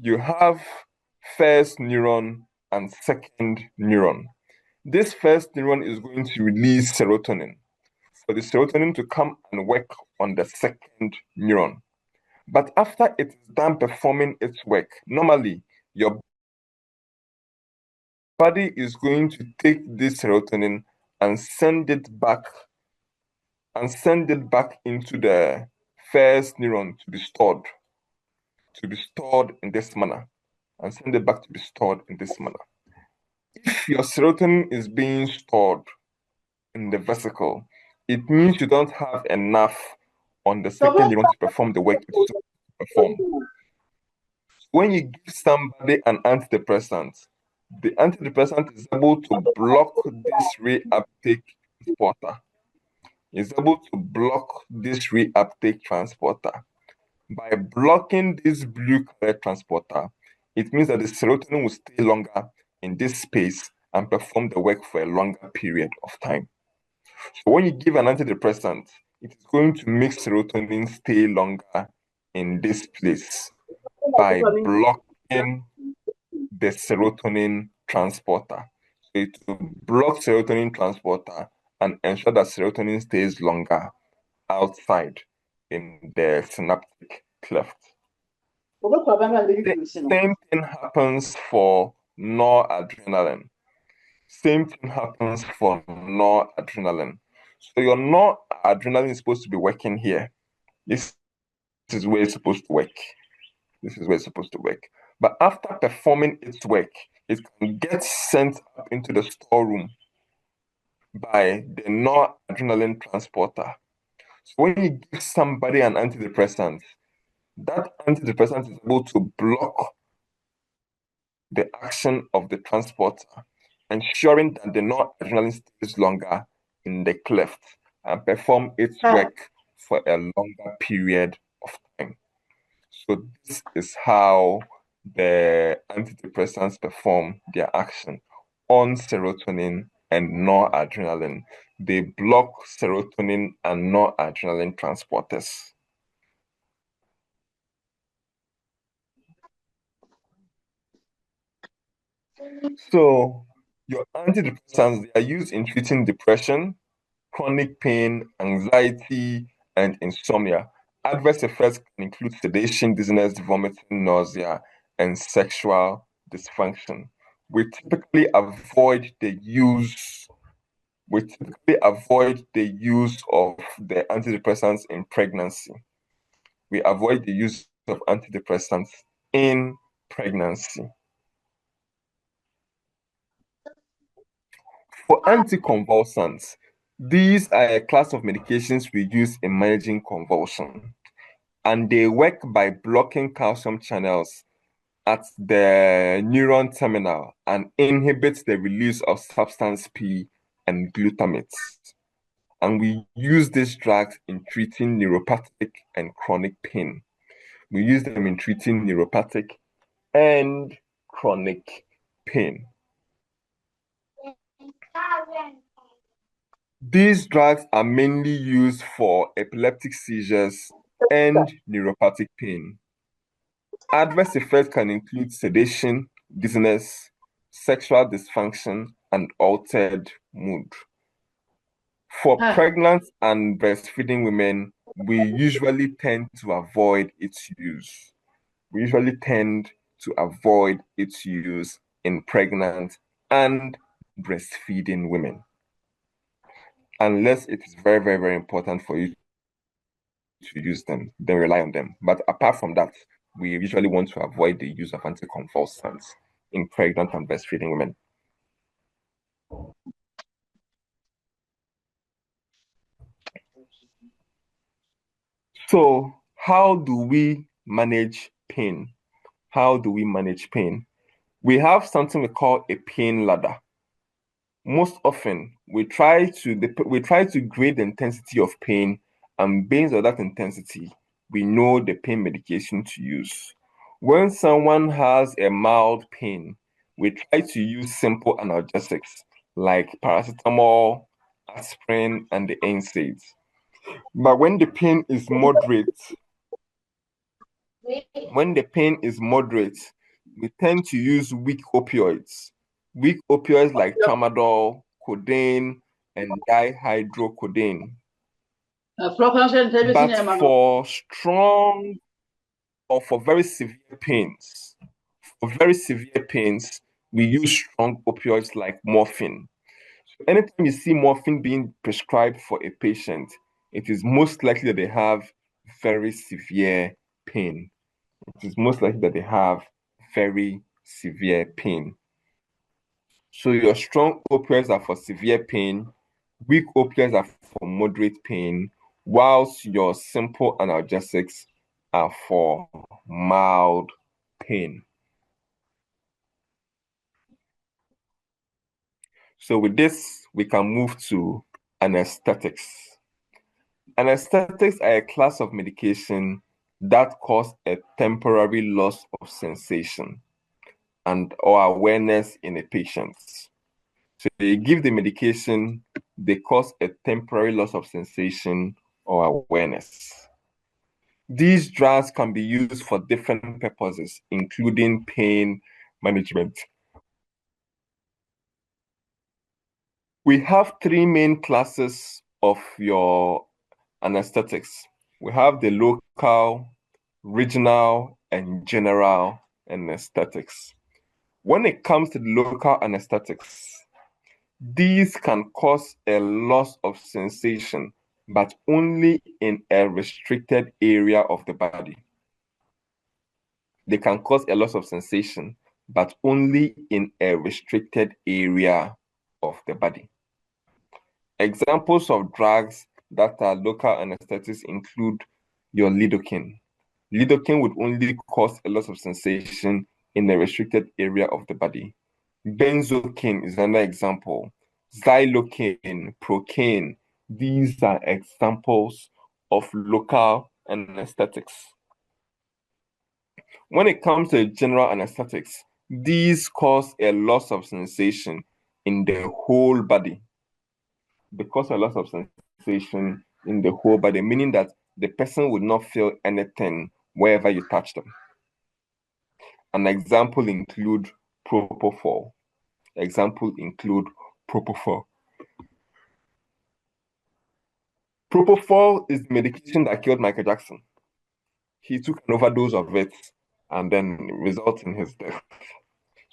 Speaker 1: You have first neuron and second neuron. This first neuron is going to release serotonin, for the serotonin to come and work on the second neuron. But after it is done performing its work, normally your body is going to take this serotonin and send it back and send it back into the first neuron to be stored in this manner, and send it back to be stored in this manner. If your serotonin is being stored in the vesicle, it means you don't have enough on the second neuron to perform the work it's supposed to perform. When you give somebody an antidepressant, the antidepressant is able to block this reuptake transporter. It's able to block this reuptake transporter. By blocking this blue color transporter, it means that the serotonin will stay longer in this space and perform the work for a longer period of time. So when you give an antidepressant, it is going to make serotonin stay longer in this place by blocking the serotonin transporter. So it will block serotonin transporter and ensure that serotonin stays longer outside in the synaptic cleft. The same thing happens for noradrenaline. Same thing happens for noradrenaline. So your noradrenaline is supposed to be working here. This is where it's supposed to work. This is where it's supposed to work. But after performing its work, it can get sent up into the storeroom by the noradrenaline transporter. So when you give somebody an antidepressant, that antidepressant is able to block the action of the transporter, ensuring that the noradrenaline stays longer in the cleft and perform its work for a longer period of time. So this is how the antidepressants perform their action on serotonin and noradrenaline. They block serotonin and noradrenaline transporters. So your antidepressants, they are used in treating depression, chronic pain, anxiety, and insomnia. Adverse effects can include sedation, dizziness, vomiting, nausea, and sexual dysfunction. We typically avoid the use of the antidepressants in pregnancy. We avoid the use of antidepressants in pregnancy. For anticonvulsants, these are a class of medications we use in managing convulsion, and they work by blocking calcium channels at the neuron terminal and inhibit the release of substance P and glutamate. And we use these drugs in treating neuropathic and chronic pain. We use them in treating neuropathic and chronic pain. These drugs are mainly used for epileptic seizures and neuropathic pain. Adverse effects can include sedation, dizziness, sexual dysfunction, and altered mood. For pregnant and breastfeeding women, we usually tend to avoid its use. We usually tend to avoid its use in pregnant and breastfeeding women, unless it is very, very, very important for you to use them, then rely on them. But apart from that, we usually want to avoid the use of anticonvulsants in pregnant and breastfeeding women. So, how do we manage pain? How do we manage pain? We have something we call a pain ladder. Most often, we try to grade the intensity of pain, and based on that intensity, we know the pain medication to use. When someone has a mild pain, we try to use simple analgesics like paracetamol, aspirin, and the NSAIDs. But when the pain is moderate, we tend to use weak opioids. Weak opioids like tramadol, codeine, and dihydrocodeine. But for strong or for very severe pains, we use strong opioids like morphine. Anytime you see morphine being prescribed for a patient, it is most likely that they have very severe pain. It is most likely that they have very severe pain. So your strong opioids are for severe pain, weak opioids are for moderate pain, whilst your simple analgesics are for mild pain. So with this, we can move to anesthetics. Anesthetics are a class of medication that cause a temporary loss of sensation and or awareness in a patient. So they give the medication, they cause a temporary loss of sensation or awareness. These drugs can be used for different purposes, including pain management. We have three main classes of your anesthetics. We have the local, regional, and general anesthetics. When it comes to the local anesthetics, these can cause a loss of sensation, but only in a restricted area of the body. They can cause a loss of sensation, but only in a restricted area of the body. Examples of drugs that are local anesthetics include your lidocaine. Lidocaine would only cause a loss of sensation in a restricted area of the body. Benzocaine is another example. Xylocaine, procaine, these are examples of local anesthetics. When it comes to general anesthetics, these cause a loss of sensation in the whole body. They cause a loss of sensation in the whole body, meaning that the person would not feel anything wherever you touch them. An example include propofol. Propofol is the medication that killed Michael Jackson. He took an overdose of it and then results in his death.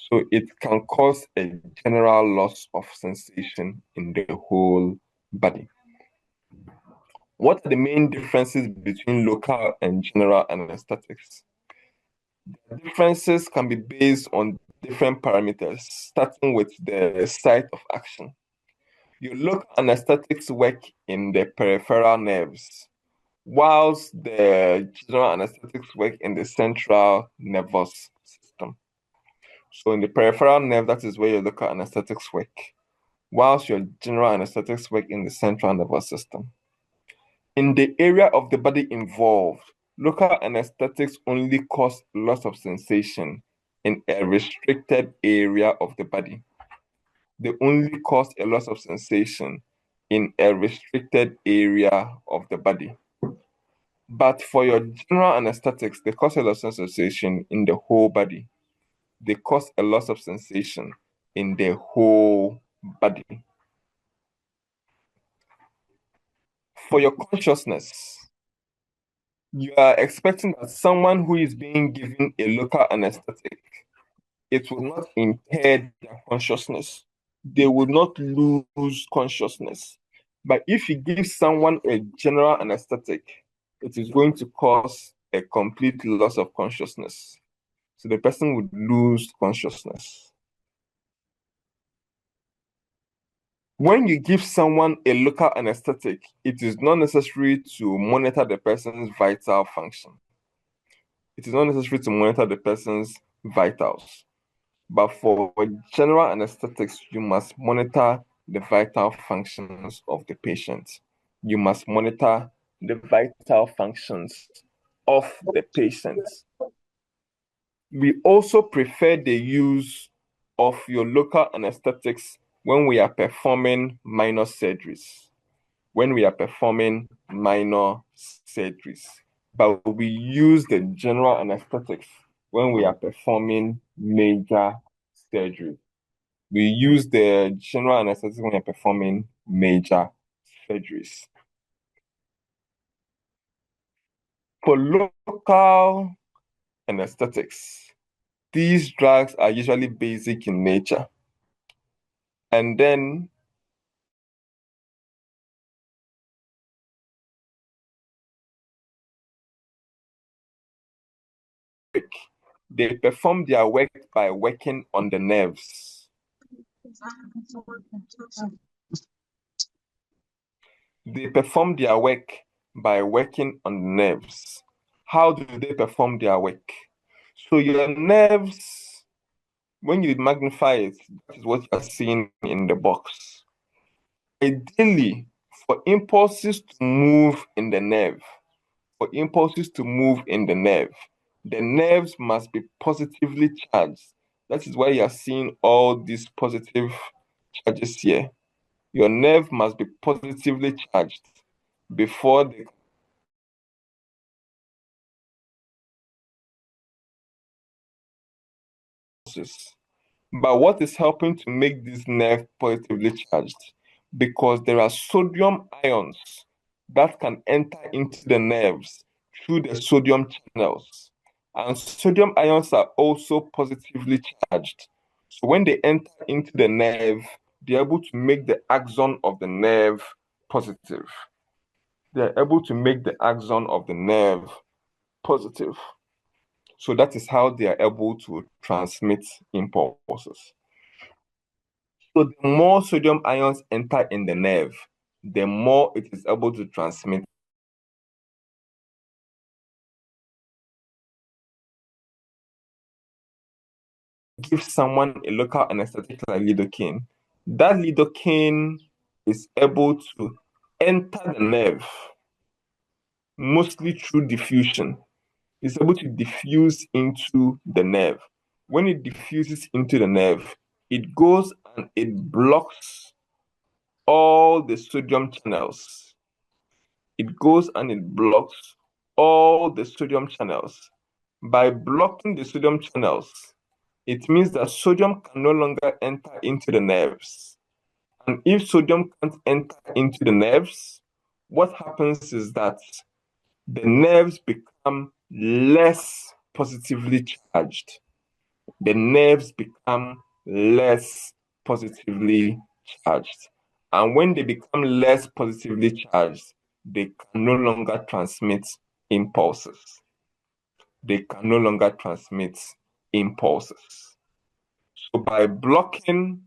Speaker 1: So it can cause a general loss of sensation in the whole body. What are the main differences between local and general anesthetics? The differences can be based on different parameters, starting with the site of action. Your local anesthetics work in the peripheral nerves, whilst the general anesthetics work in the central nervous system. So in the peripheral nerve, that is where your local anesthetics work, whilst your general anesthetics work in the central nervous system. In the area of the body involved, local anesthetics only cause loss of sensation in a restricted area of the body. They only cause a loss of sensation in a restricted area of the body. But for your general anesthetics, they cause a loss of sensation in the whole body. They cause a loss of sensation in the whole body. For your consciousness, you are expecting that someone who is being given a local anesthetic, it will not impair their consciousness. They will not lose consciousness. But if you give someone a general anesthetic, it is going to cause a complete loss of consciousness. So the person would lose consciousness. When you give someone a local anesthetic, it is not necessary to monitor the person's vital function. It is not necessary to monitor the person's vitals. But for general anesthetics, you must monitor the vital functions of the patient. You must monitor the vital functions of the patient. We also prefer the use of your local anesthetics when we are performing minor surgeries. But we use the general anesthetics when we are performing major surgery. We use the general anesthetics when we are performing major surgeries. For local anesthetics, these drugs are usually basic in nature. And then They perform their work by working on the nerves. They perform their work by working on the nerves. How do they perform their work? So your nerves, when you magnify it, that is what you're seeing in the box. Ideally, for impulses to move in the nerve, the nerves must be positively charged. That is why you are seeing all these positive charges here. Your nerve must be positively charged before the process. But what is helping to make this nerve positively charged? Because there are sodium ions that can enter into the nerves through the sodium channels. And sodium ions are also positively charged. So when they enter into the nerve, they're able to make the axon of the nerve positive. They're able to make the axon of the nerve positive. So that is how they are able to transmit impulses. So the more sodium ions enter in the nerve, the more it is able to transmit. Give someone a local anesthetic like lidocaine. That lidocaine is able to enter the nerve, mostly through diffusion. It's able to diffuse into the nerve. When it diffuses into the nerve, it goes and it blocks all the sodium channels. It goes and it blocks all the sodium channels. By blocking the sodium channels, it means that sodium can no longer enter into the nerves. And if sodium can't enter into the nerves, what happens is that the nerves become less positively charged. The nerves become less positively charged. And when they become less positively charged, they can no longer transmit impulses. They can no longer transmit impulses. So by blocking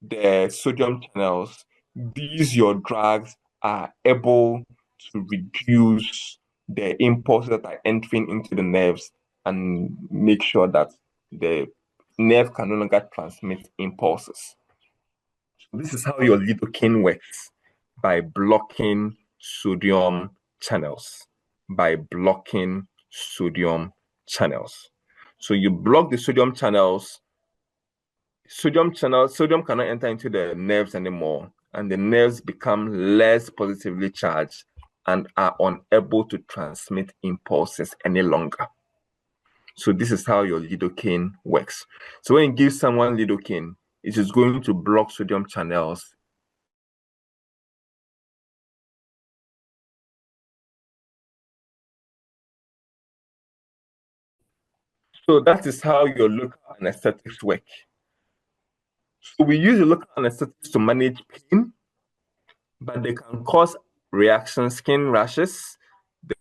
Speaker 1: the sodium channels, these your drugs are able to reduce the impulses that are entering into the nerves and make sure that the nerve can no longer transmit impulses. So this is how your lidocaine works, by blocking sodium channels. By blocking sodium channels. So you block the sodium channels, sodium cannot enter into the nerves anymore, and the nerves become less positively charged and are unable to transmit impulses any longer. So this is how your lidocaine works. So when you give someone lidocaine, it is going to block sodium channels. So that is how your local anesthetics work. So we use the local anesthetics to manage pain, but they can cause reactions, skin rashes.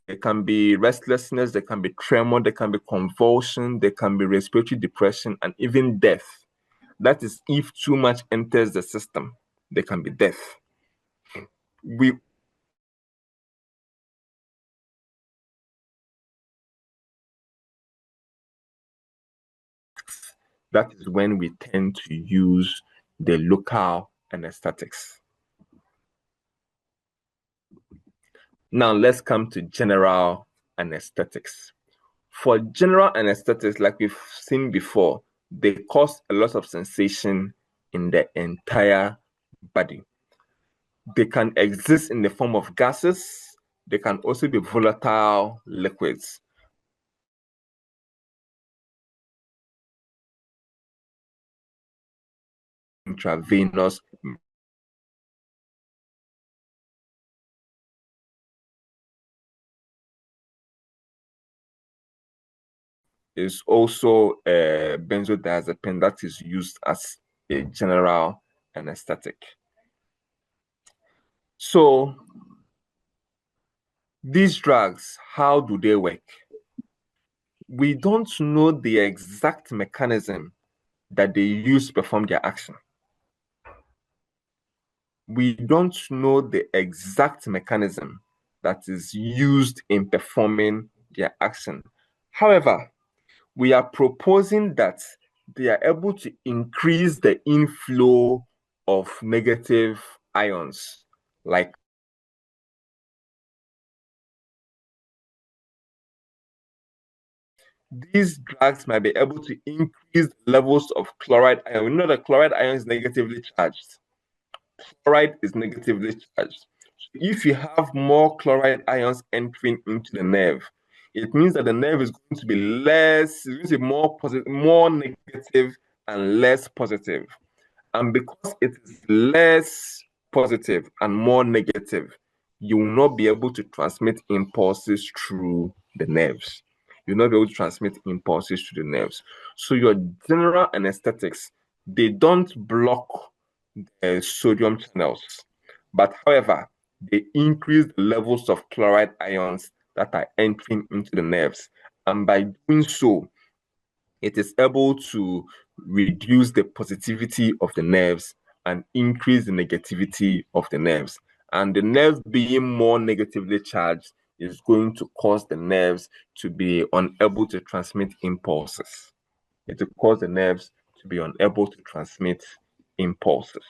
Speaker 1: There can be restlessness, there can be tremor, there can be convulsion, there can be respiratory depression, and even death. That is, if too much enters the system, there can be death. That is when we tend to use the local anesthetics. Now let's come to general anesthetics. For general anesthetics, like we've seen before, they cause a lot of sensation in the entire body. They can exist in the form of gases. They can also be volatile liquids. Intravenous is also a benzodiazepine that is used as a general anesthetic. So these drugs, how do they work? we don't know the exact mechanism that they use to perform their action. We don't know the exact mechanism that is used in performing their action. However, we are proposing that they are able to increase the inflow of negative ions, like these drugs might be able to increase levels of chloride ion. We know that chloride ion is negatively charged. Chloride is negatively charged. So if you have more chloride ions entering into the nerve, it means that the nerve is going to be less, it's going to be more positive, more negative and less positive. And because it is less positive and more negative, you will not be able to transmit impulses through the nerves. You'll not be able to transmit impulses through the nerves. So your general anesthetics, they don't block the sodium channels, but however, they increase the levels of chloride ions that are entering into the nerves. And by doing so, it is able to reduce the positivity of the nerves and increase the negativity of the nerves. And the nerves being more negatively charged is going to cause the nerves to be unable to transmit impulses. It will cause the nerves to be unable to transmit impulses.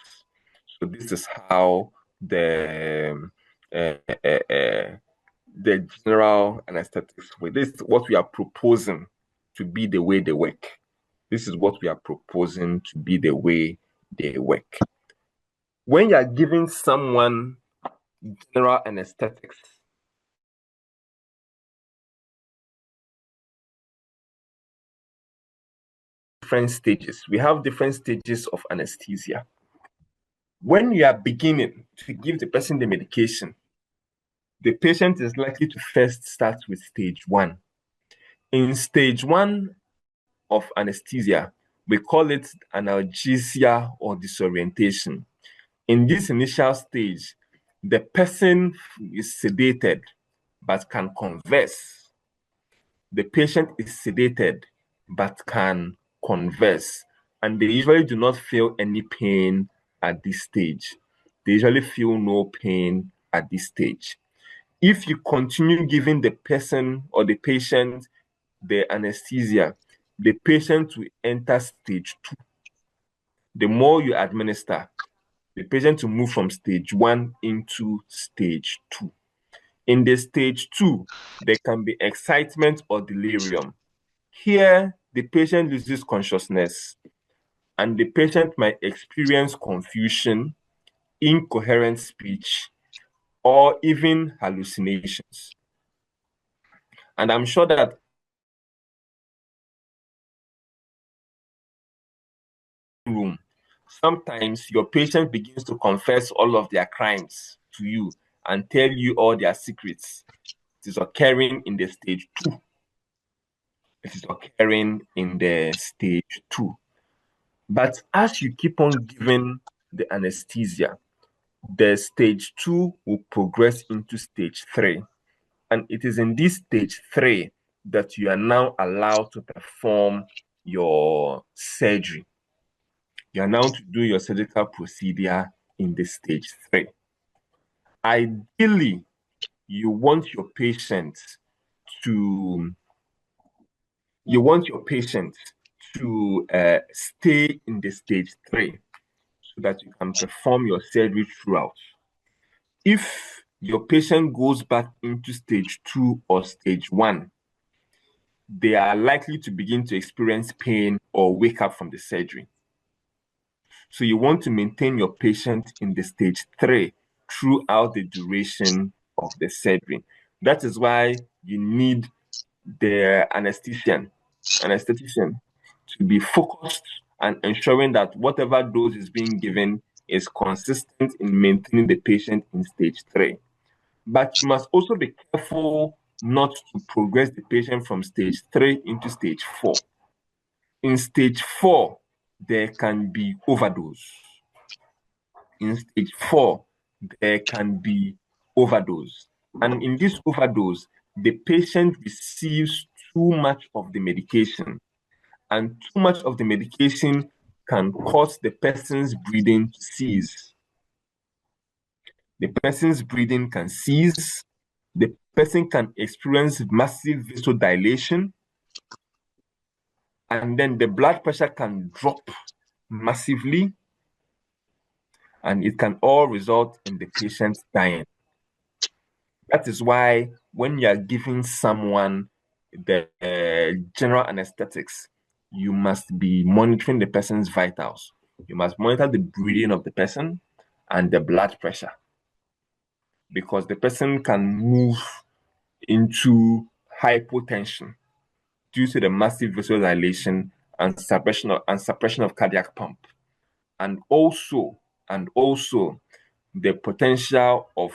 Speaker 1: So this is how the general anesthetics work. This is what we are proposing to be the way they work. This is what we are proposing to be the way they work. When you are giving someone general anesthetics, different stages. We have different stages of anesthesia. When you are beginning to give the person the medication, the patient is likely to first start with stage 1. In stage 1 of anesthesia, we call it analgesia or disorientation. In this initial stage, the person is sedated but can converse. The patient is sedated but can converse, and they usually do not feel any pain at this stage. They usually feel no pain at this stage. If you continue giving the person or the patient the anesthesia, the patient will enter stage 2. The more you administer, the patient will move from stage 1 into stage 2. In the stage 2, there can be excitement or delirium. Here, the patient loses consciousness, and the patient might experience confusion, incoherent speech, or even hallucinations. And I'm sure that room, sometimes your patient begins to confess all of their crimes to you and tell you all their secrets. It is occurring in the stage 2. It is occurring in the stage 2. But as you keep on giving the anesthesia, the stage 2 will progress into stage 3. And it is in this stage 3 that you are now allowed to perform your surgery. You are now to do your surgical procedure in the stage 3. Ideally, you want your patient to stay in the stage 3 so that you can perform your surgery throughout. If your patient goes back into stage 2 or stage 1, they are likely to begin to experience pain or wake up from the surgery. So you want to maintain your patient in the stage 3 throughout the duration of the surgery. That is why you need the anesthetician to be focused and ensuring that whatever dose is being given is consistent in maintaining the patient in stage 3. But you must also be careful not to progress the patient from stage 3 into stage 4. In stage 4, there can be overdose. In stage 4, there can be overdose. And in this overdose, the patient receives too much of the medication. And too much of the medication can cause the person's breathing to cease. The person's breathing can cease. The person can experience massive vasodilation. And then the blood pressure can drop massively. And it can all result in the patient dying. That is why when you are giving someone the general anesthetics, you must be monitoring the person's vitals. You must monitor the breathing of the person and the blood pressure, because the person can move into hypotension due to the massive vasodilation and suppression of cardiac pump, and also the potential of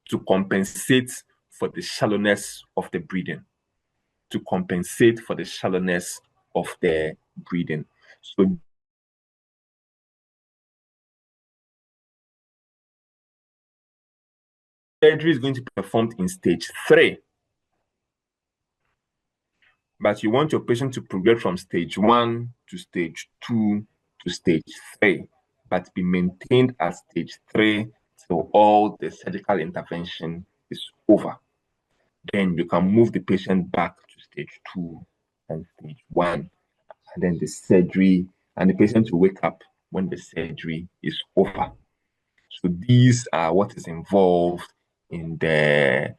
Speaker 1: to compensate for the shallowness of the breathing. To compensate for the shallowness of the breathing. So surgery is going to be performed in stage 3. But you want your patient to progress from stage 1 to stage 2 to stage 3, but be maintained at stage 3 till all the surgical intervention is over. Then you can move the patient back to stage 2 and stage 1, and then the surgery, and the patient will wake up when the surgery is over. So these are what is involved in the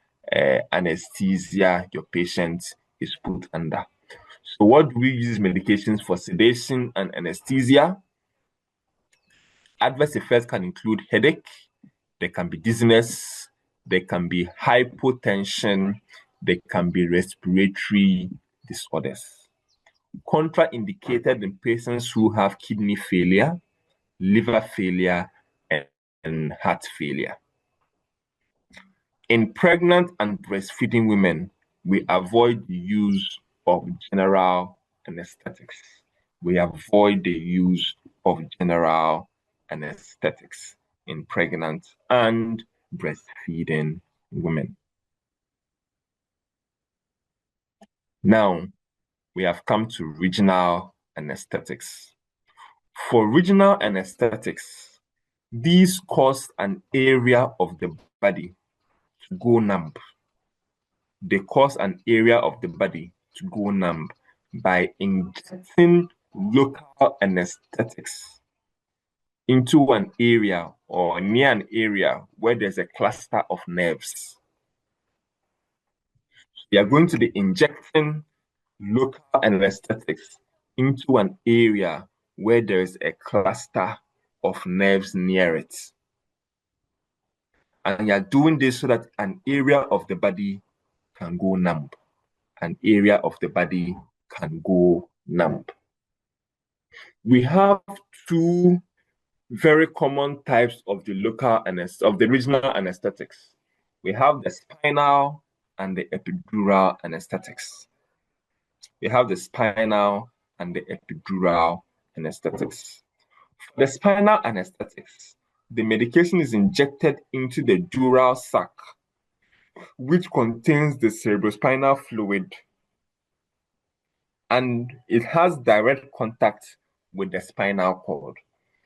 Speaker 1: anesthesia your patient is put under. So what do we use medications for? Sedation and anesthesia. Adverse effects can include headache, there can be dizziness, there can be hypotension, there can be respiratory disorders. Contraindicated in patients who have kidney failure, liver failure, and heart failure. In pregnant and breastfeeding women, we avoid the use of general anesthetics. We avoid the use of general anesthetics in pregnant and breastfeeding women. Now, we have come to regional anesthetics. For regional anesthetics, these cause an area of the body to go numb. They cause an area of the body to go numb by injecting local anesthetics into an area or near an area where there's a cluster of nerves. We are going to be injecting local anesthetics into an area where there is a cluster of nerves near it. And you are doing this so that an area of the body can go numb. An area of the body can go numb. We have two very common types of the regional anesthetics. We have the spinal and the epidural anesthetics. We have the spinal and the epidural anesthetics. For the spinal anesthetics, the medication is injected into the dural sac, which contains the cerebrospinal fluid, and it has direct contact with the spinal cord.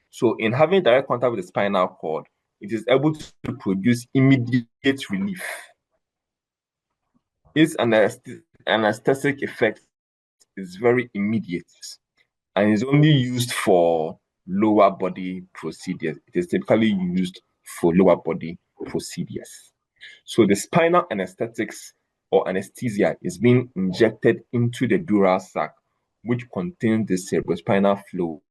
Speaker 1: So in having direct contact with the spinal cord, it is able to produce immediate relief. Its anesthetic effect is very immediate and is only used for lower body procedures. It is typically used for lower body procedures. So the spinal anesthetics or anesthesia is being injected into the dural sac, which contains the cerebrospinal fluid.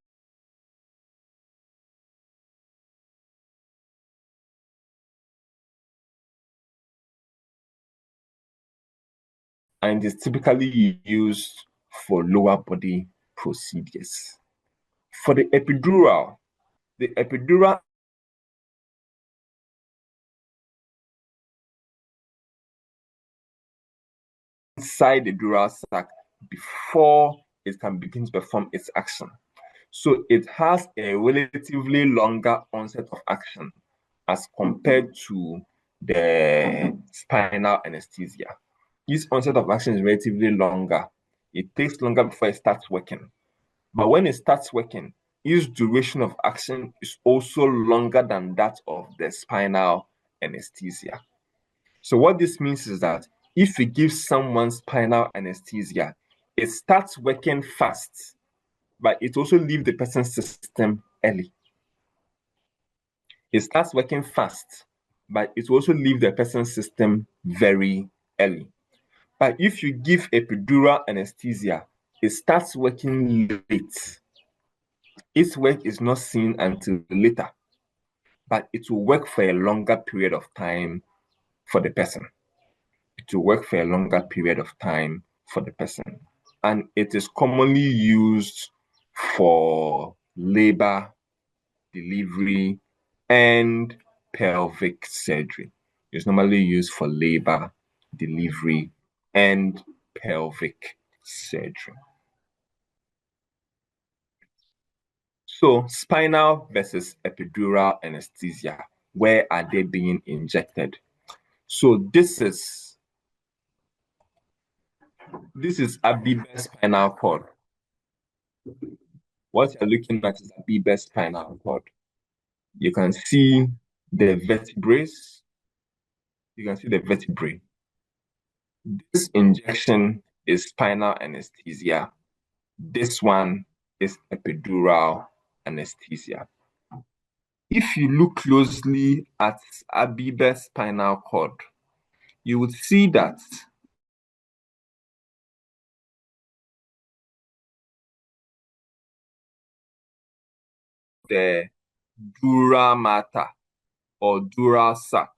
Speaker 1: And is typically used for lower body procedures. For the epidural inside the dural sac before it can begin to perform its action. So it has a relatively longer onset of action as compared to the spinal anesthesia. Its onset of action is relatively longer. It takes longer before it starts working. But when it starts working, its duration of action is also longer than that of the spinal anesthesia. So what this means is that if you give someone spinal anesthesia, it starts working fast, but it also leaves the person's system early. It starts working fast, but it also leaves the person's system very early. But if you give epidural anesthesia, it starts working late. Its work is not seen until later, but it will work for a longer period of time for the person. It will work for a longer period of time for the person. And it is commonly used for labor, delivery, and pelvic surgery. It's normally used for labor, delivery, and pelvic surgery. So, spinal versus epidural anesthesia, where are they being injected? So this is Abibe's spinal cord. What you're looking at is Abibe's spinal cord. You can see the vertebrae. You can see the vertebrae. This injection is spinal anesthesia. This one is epidural anesthesia. If you look closely at Abibe's spinal cord, you would see that the dura mater or dural sac.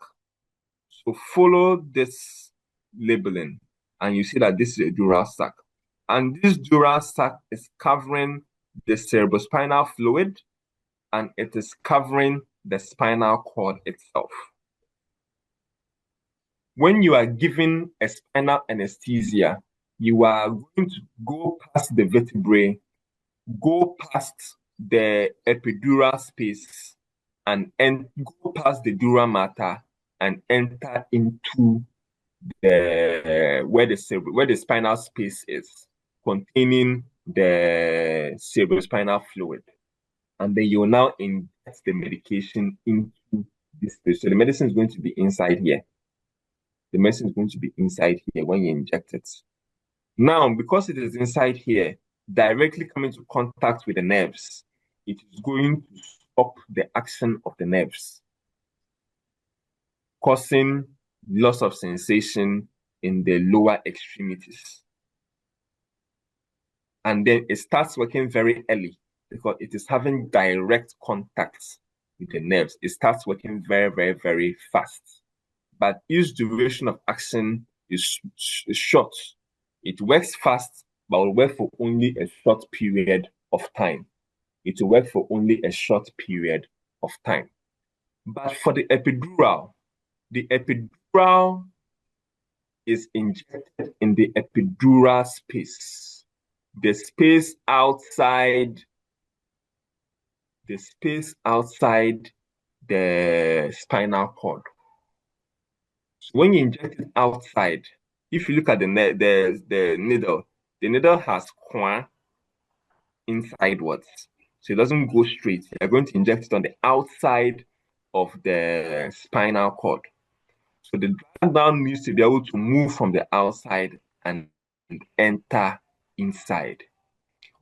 Speaker 1: So follow this labeling and you see that this is a dural sac. And this dural sac is covering the cerebrospinal fluid and it is covering the spinal cord itself. When you are given a spinal anesthesia, you are going to go past the vertebrae, go past the epidural space, and go past the dura mater and enter into where the spinal space is, containing the cerebrospinal fluid. And then you will now inject the medication into this space. So the medicine is going to be inside here. The medicine is going to be inside here when you inject it. Now, because it is inside here, directly coming into contact with the nerves, it is going to stop the action of the nerves, causing loss of sensation in the lower extremities. And then it starts working very early because it is having direct contact with the nerves. It starts working very, very, very fast. But its duration of action is short. It works fast, but will work for only a short period of time. It will work for only a short period of time. But for the epidural is injected in the epidural space, the space outside the spinal cord. So when you inject it outside, if you look at the needle, the needle has coin insidewards. So it doesn't go straight. You're going to inject it on the outside of the spinal cord. So the drug down needs to be able to move from the outside and enter inside.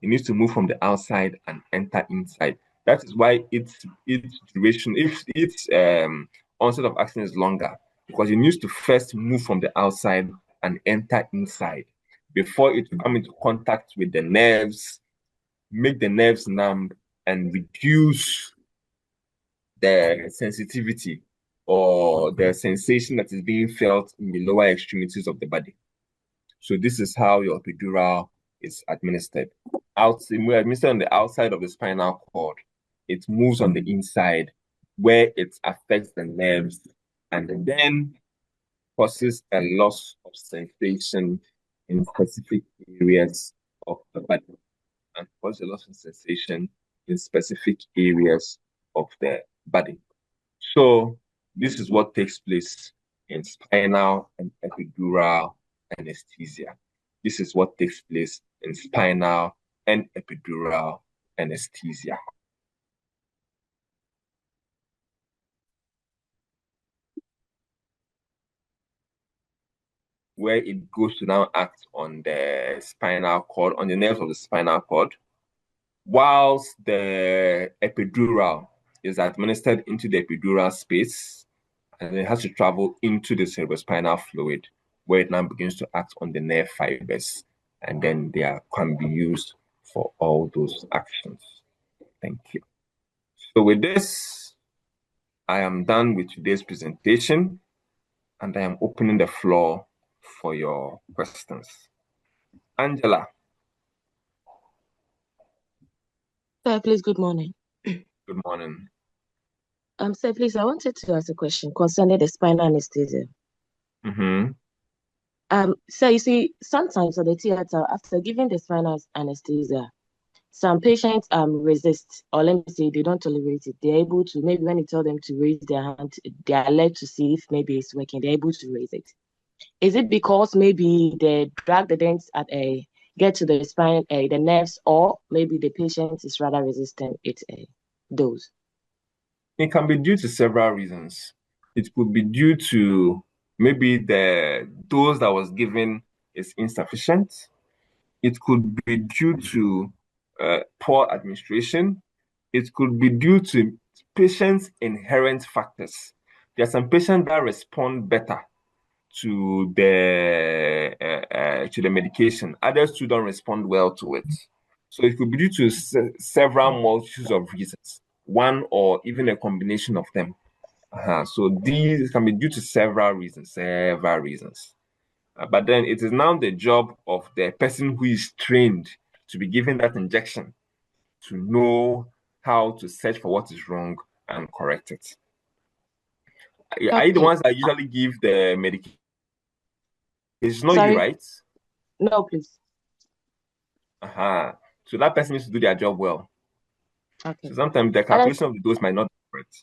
Speaker 1: It needs to move from the outside and enter inside. That is why its duration, its onset of action is longer, because it needs to first move from the outside and enter inside before it will come into contact with the nerves, make the nerves numb, and reduce the sensitivity or the sensation that is being felt in the lower extremities of the body. So this is how your epidural is administered. Administered on the outside of the spinal cord. It moves on the inside where it affects the nerves and then causes a loss of sensation in specific areas of the body and causes a loss of sensation in specific areas of the body. So this is what takes place in spinal and epidural anesthesia. This is what takes place in spinal and epidural anesthesia. Where it goes to now act on the spinal cord, on the nerves of the spinal cord, whilst the epidural is administered into the epidural space, and it has to travel into the cerebrospinal fluid, where it now begins to act on the nerve fibers, and then they can be used for all those actions. Thank you. So with this, I am done with today's presentation, and I am opening the floor for your questions. Angela.
Speaker 4: Sir, please, good morning.
Speaker 1: Good morning.
Speaker 4: Sir, please, I wanted to ask a question concerning the spinal anesthesia. So you see, sometimes at the theater, after giving the spinal anesthesia, some patients resist, or let me say they don't tolerate it. They're able to, maybe when you tell them to raise their hand, they are led to see if maybe it's working. They're able to raise it. Is it because maybe they drag the dents at a get to the spine, the nerves, or maybe the patient is rather resistant to those?
Speaker 1: It can be due to several reasons. It could be due to maybe the dose that was given is insufficient. It could be due to poor administration. It could be due to patients' inherent factors. There are some patients that respond better to the medication. Others too don't respond well to it. So it could be due to several multitudes of reasons, one or even a combination of them. So these can be due to several reasons. But then it is now the job of the person who is trained to be given that injection to know how to search for what is wrong and correct it. Are you the ones that usually give the medication? It's not you, right?
Speaker 4: No, please.
Speaker 1: So that person needs to do their job well.
Speaker 4: Okay.
Speaker 1: So sometimes the calculation of the dose might not be correct.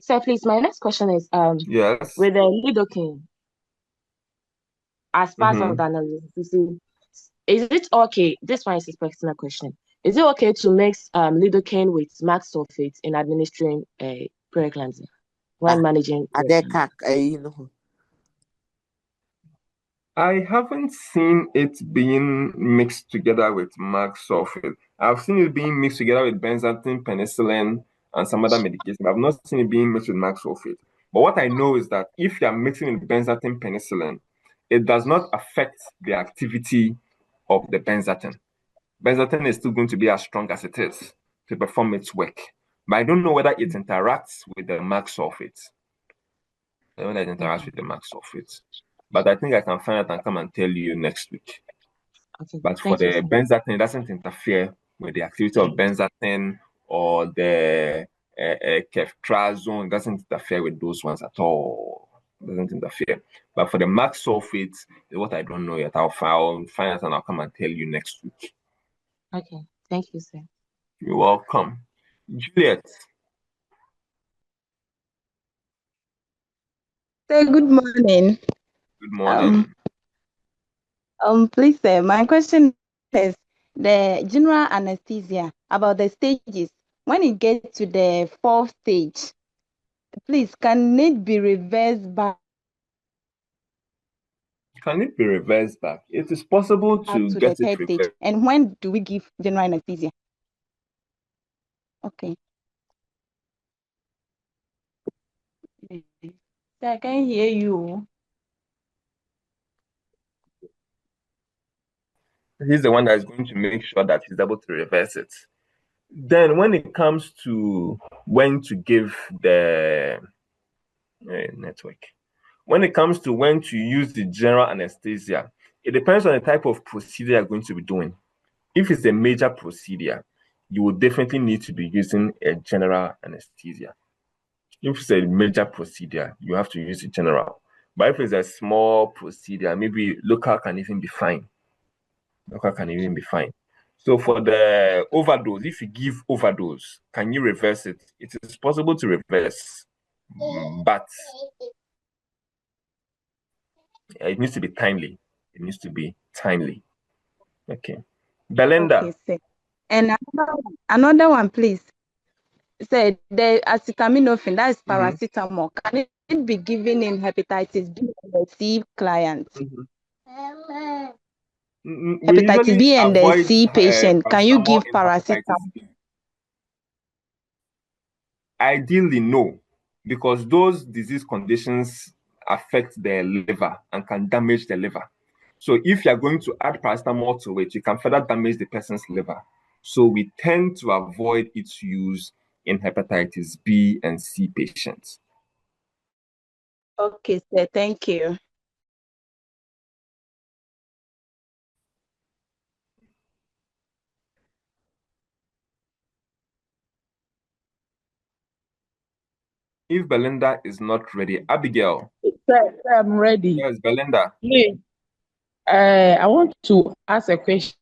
Speaker 4: So please, my next question is
Speaker 1: yes,
Speaker 4: with the lidocaine as part of the analysis, you see, is it okay? This one is a personal question. Is it okay to mix lidocaine with max sulfate in administering preeclampsia when managing?
Speaker 1: I haven't seen it being mixed together with max sulfate. I've seen it being mixed together with benzathine, penicillin, and some other medication. I've not seen it being mixed with max sulfate. But what I know is that if you're mixing with benzathine, penicillin, it does not affect the activity of the benzathine. Benzathine is still going to be as strong as it is to perform its work. But I don't know whether it interacts with the max sulfate. I don't know whether it interacts with the max sulfate. But I think I can find out and come and tell you next week.
Speaker 4: Okay,
Speaker 1: but for the benzathine, it doesn't interfere with the activity of benzathine or the ceftriaxone. It doesn't interfere with those ones at all. It doesn't interfere. But for the max sulfate, what I don't know yet, I'll find out and I'll come and tell you next week.
Speaker 4: Okay, thank you, sir.
Speaker 1: You're welcome. Juliet.
Speaker 7: Say good morning.
Speaker 1: Good morning.
Speaker 7: Please, sir, my question is the general anesthesia about the stages. When it gets to the fourth stage, please, can it be reversed back?
Speaker 1: Can it be reversed back? It is possible to get it reversed.
Speaker 7: Stage. And when do we give general anesthesia? Okay. I can hear you.
Speaker 1: He's the one that is going to make sure that he's able to reverse it. Then when it comes to when to give the network, when it comes to when to use the general anesthesia, it depends on the type of procedure you're going to be doing. If it's a major procedure, you will definitely need to be using a general anesthesia. If it's a major procedure, you have to use the general. But if it's a small procedure, maybe local can even be fine. So for the overdose, if you give overdose, can you reverse it? It is possible to reverse, but it needs to be timely. It needs to be timely. Okay. Belinda.
Speaker 7: Okay, sir. And another one, please. Say the acetaminophen, that is paracetamol. Can it be given in hepatitis B and the C clients? Hepatitis B and the C patient, can you give paracetamol?
Speaker 1: Ideally, no, because those disease conditions affect the liver and can damage the liver. So if you're going to add paracetamol to it, you can further damage the person's liver. So we tend to avoid its use in hepatitis B and C patients.
Speaker 7: Okay, sir. Thank you.
Speaker 1: If Belinda is not ready, Abigail.
Speaker 8: Sir, I'm ready.
Speaker 1: Yes, Belinda.
Speaker 8: Please, I want to ask a question.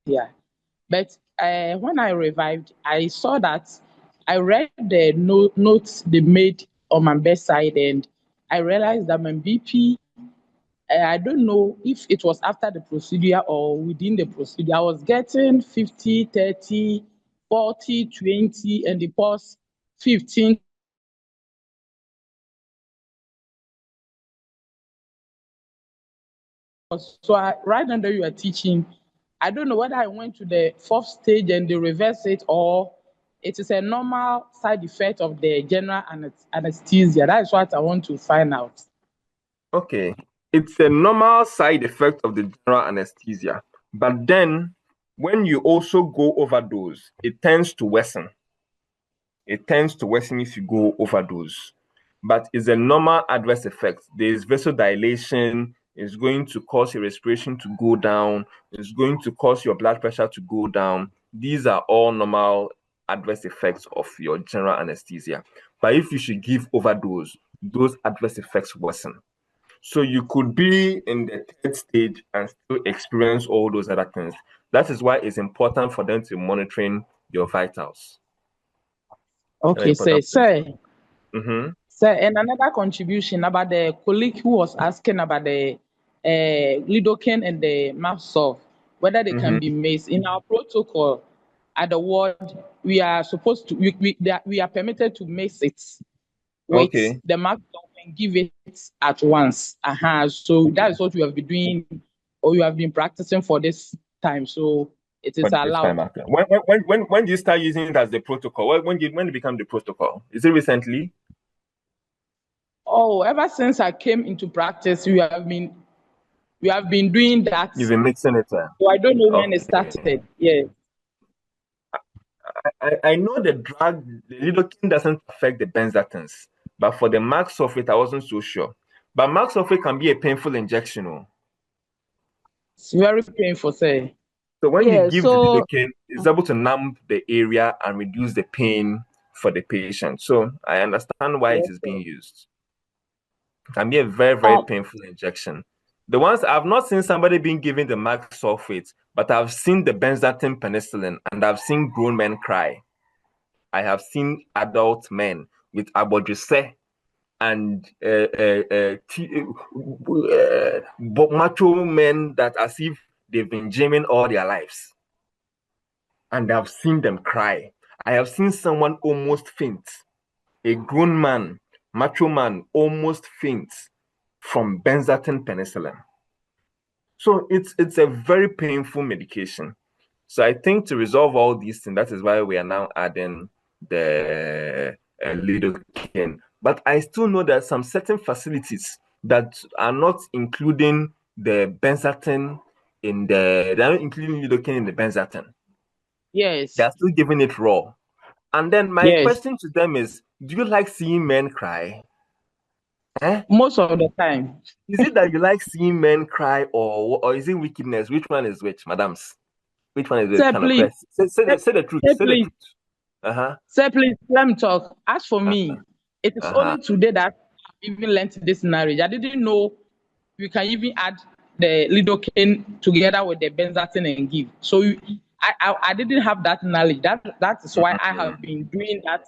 Speaker 8: Yeah, but when I revived, I saw that I read the notes they made on my bedside, and I realized that my BP, I don't know if it was after the procedure or within the procedure, I was getting 50, 30, 40, 20, and the past 15. So right under you are teaching, I don't know whether I went to the fourth stage and they reverse it, or it is a normal side effect of the general anesthesia. That is what I want to find out.
Speaker 1: Okay, it's a normal side effect of the general anesthesia, but then when you also go overdose, it tends to worsen. It tends to worsen if you go overdose, but it's a normal adverse effect. There is vasodilation. It's going to cause your respiration to go down. It's going to cause your blood pressure to go down. These are all normal adverse effects of your general anesthesia. But if you should give overdose, those adverse effects worsen. So you could be in the third stage and still experience all those other things. That is why it's important for them to monitoring your vitals.
Speaker 8: Okay, sir.
Speaker 1: Mm-hmm.
Speaker 8: Sir, and another contribution about the colleague who was asking about the lidocaine and the MAPSOF, whether they can be made. In our protocol at the ward, we are supposed to, we are permitted to mix it with the MAPSOF and give it at once. So that is what we have been doing, or we have been practicing for this time. So it is allowed.
Speaker 1: When do you start using it as the protocol? When did it become the protocol? Is it recently?
Speaker 8: Oh, ever since I came into practice, we have been doing that.
Speaker 1: You've been mixing it.
Speaker 8: So I don't know when it started. Yeah.
Speaker 1: I know the drug, the lidocaine doesn't affect the benzatins, but for the max of it, I wasn't so sure. But max of it can be a painful injection.
Speaker 8: It's very painful, say.
Speaker 1: So when you give the lidocaine, it's able to numb the area and reduce the pain for the patient. So I understand why it is being used. It can be a very, very painful injection. The ones I've not seen somebody being given the max sulfate, but I've seen the benzathine penicillin, and I've seen grown men cry. I have seen adult men with abodrisse and macho men that as if they've been gymming all their lives. And I've seen them cry. I have seen someone almost faint. A grown man, macho man, almost faint from benzathine penicillin. So it's a very painful medication. So I think to resolve all these things, that is why we are now adding the lidocaine. But I still know that some certain facilities that are not including the benzathine they're not including lidocaine in the benzathine.
Speaker 8: Yes.
Speaker 1: They're still giving it raw. And then my question to them is, do you like seeing men cry?
Speaker 8: Most of the time.
Speaker 1: Is it that you like seeing men cry, or is it wickedness? Which one is which, madams? Which one is which?
Speaker 8: Sir, please.
Speaker 1: Say the truth. Say the truth.
Speaker 8: Sir, please, let me talk. As for me, it is only today that I've even learned this knowledge. I didn't know you can even add the lidocaine together with the benzathine and give. So I didn't have that knowledge. That is why I have been doing that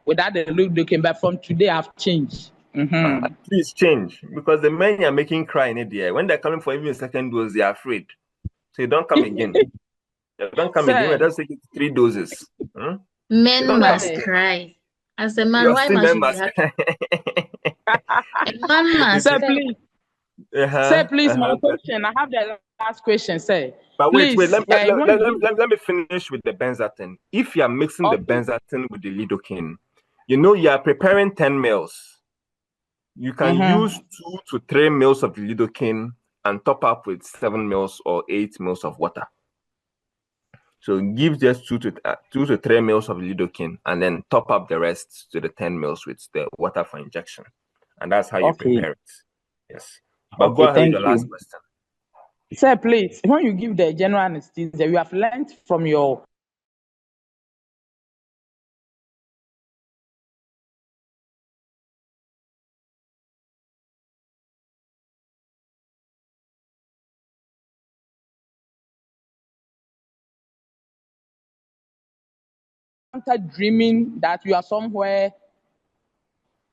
Speaker 8: without the lidocaine. But from today, I've changed.
Speaker 1: Please change, because the men you're making cry in the when they're coming for even a second dose, they are afraid. So you don't come again. You don't come again. Just take 3 doses.
Speaker 2: Men must cry. As a man, why must you be happy? A man must
Speaker 8: Sir,
Speaker 2: cry.
Speaker 8: please. Sir, please, my question. I have the last question, sir.
Speaker 1: But
Speaker 8: please,
Speaker 1: wait, let me finish with the benzathine. If you are mixing the benzathine with the lidocaine, you are preparing 10 mils. You can use 2 to 3 mils of the lidocaine and top up with 7 mils or 8 mils of water. So give just 2 to 3 mils of lidocaine and then top up the rest to the 10 mils with the water for injection. And that's how you prepare it. Yes. But go ahead with your last question.
Speaker 8: Sir, please, when you give the general anesthesia, you have learned from your dreaming that you are somewhere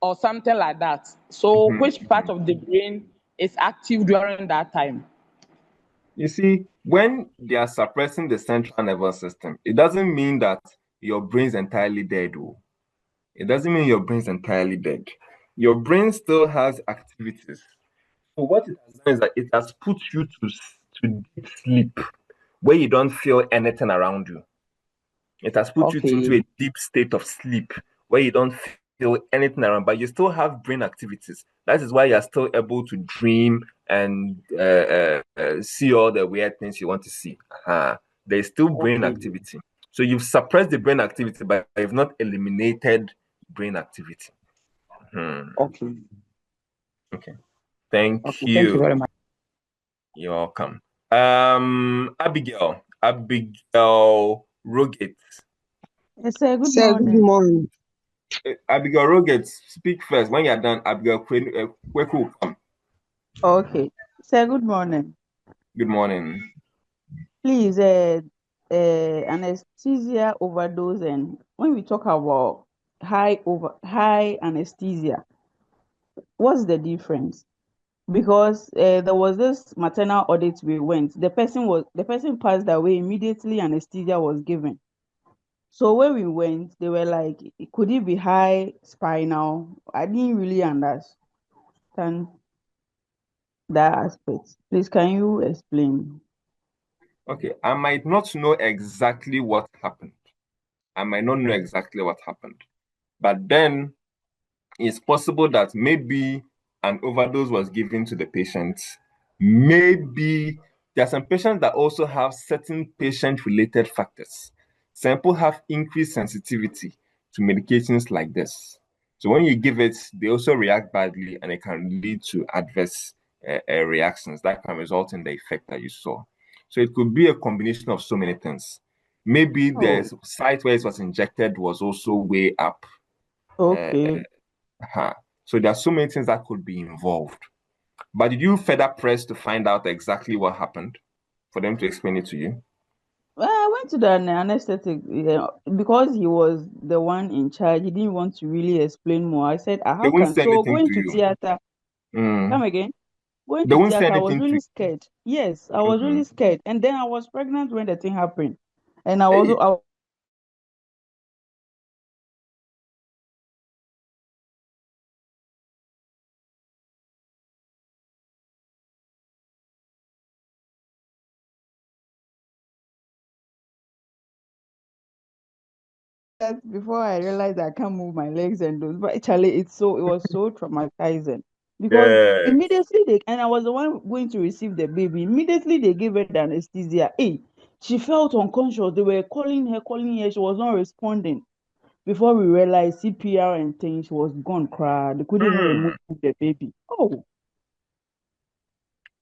Speaker 8: or something like that. So which part of the brain is active during that time?
Speaker 1: You see, when they are suppressing the central nervous system, it doesn't mean that your brain's entirely dead. It doesn't mean your brain's entirely dead. Your brain still has activities. So what it has done is that it has put you to deep sleep where you don't feel anything around you. It has put you into a deep state of sleep where you don't feel anything around, but you still have brain activities. That is why you're still able to dream and see all the weird things you want to see. There's still brain activity. So you've suppressed the brain activity, but you've not eliminated brain activity.
Speaker 8: Okay.
Speaker 1: Thank you.
Speaker 8: Thank you very much.
Speaker 1: You're welcome. Abigail Rogate.
Speaker 7: Yes, sir. Good morning.
Speaker 1: Abigail Rogate, speak first. When you're done, Abigail Kweku will come.
Speaker 7: Okay. Sir, good morning.
Speaker 1: Good morning.
Speaker 7: Please, anesthesia overdose, and when we talk about high anesthesia, what's the difference? Because there was this maternal audit we went. The person passed away immediately. Anesthesia was given. So when we went, they were like, could it be high spinal? I didn't really understand that aspect. Please, can you explain?
Speaker 1: Okay, I might not know exactly what happened. But then it's possible that maybe an overdose was given to the patient. Maybe there are some patients that also have certain patient-related factors. Some people have increased sensitivity to medications like this. So when you give it, they also react badly, and it can lead to adverse reactions that can result in the effect that you saw. So it could be a combination of so many things. Maybe the site where it was injected was also way up.
Speaker 7: Okay.
Speaker 1: So there are so many things that could be involved. But did you further press to find out exactly what happened for them to explain it to you?
Speaker 7: Well, I went to the anesthetic because he was the one in charge. He didn't want to really explain more. I said,
Speaker 1: They
Speaker 7: how
Speaker 1: won't
Speaker 7: can
Speaker 1: say
Speaker 7: so
Speaker 1: anything
Speaker 7: going
Speaker 1: to
Speaker 7: to
Speaker 1: you.
Speaker 7: theater? Come again? Going
Speaker 1: They
Speaker 7: to
Speaker 1: won't say
Speaker 7: theater, I was
Speaker 1: anything to
Speaker 7: really
Speaker 1: you.
Speaker 7: scared. Yes, I was really scared. And then I was pregnant when the thing happened. And I was before I realized I can't move my legs and those. But actually, it was so traumatizing because immediately I was the one going to receive the baby. Immediately they gave her the anesthesia. Hey, she felt unconscious. They were calling her. She was not responding. Before we realized CPR and things, she was gone. Cry. They couldn't even remove the baby. Oh.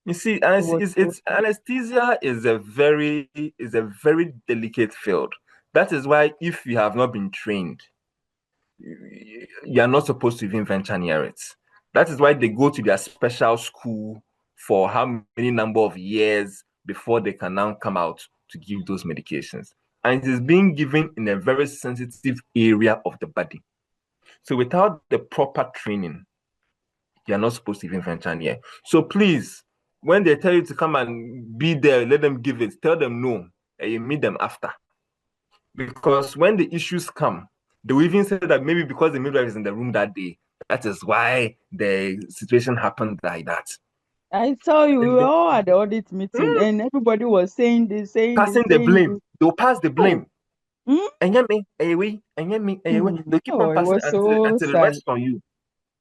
Speaker 1: You see, anesthesia is a very delicate field. That is why if you have not been trained, you are not supposed to even venture near it. That is why they go to their special school for how many number of years before they can now come out to give those medications. And it is being given in a very sensitive area of the body. So without the proper training, you're not supposed to even venture near. So please, when they tell you to come and be there, let them give it. Tell them no, and you meet them after. Because when the issues come, they will even say that maybe because the midwife is in the room that day, that is why the situation happened like that.
Speaker 7: I tell you, we were all at the audit meeting, and everybody was saying this,
Speaker 1: passing the blame. They'll pass the blame. And they'll keep on
Speaker 7: it
Speaker 1: passing
Speaker 7: was so
Speaker 1: until it
Speaker 7: sad.
Speaker 1: rests on you.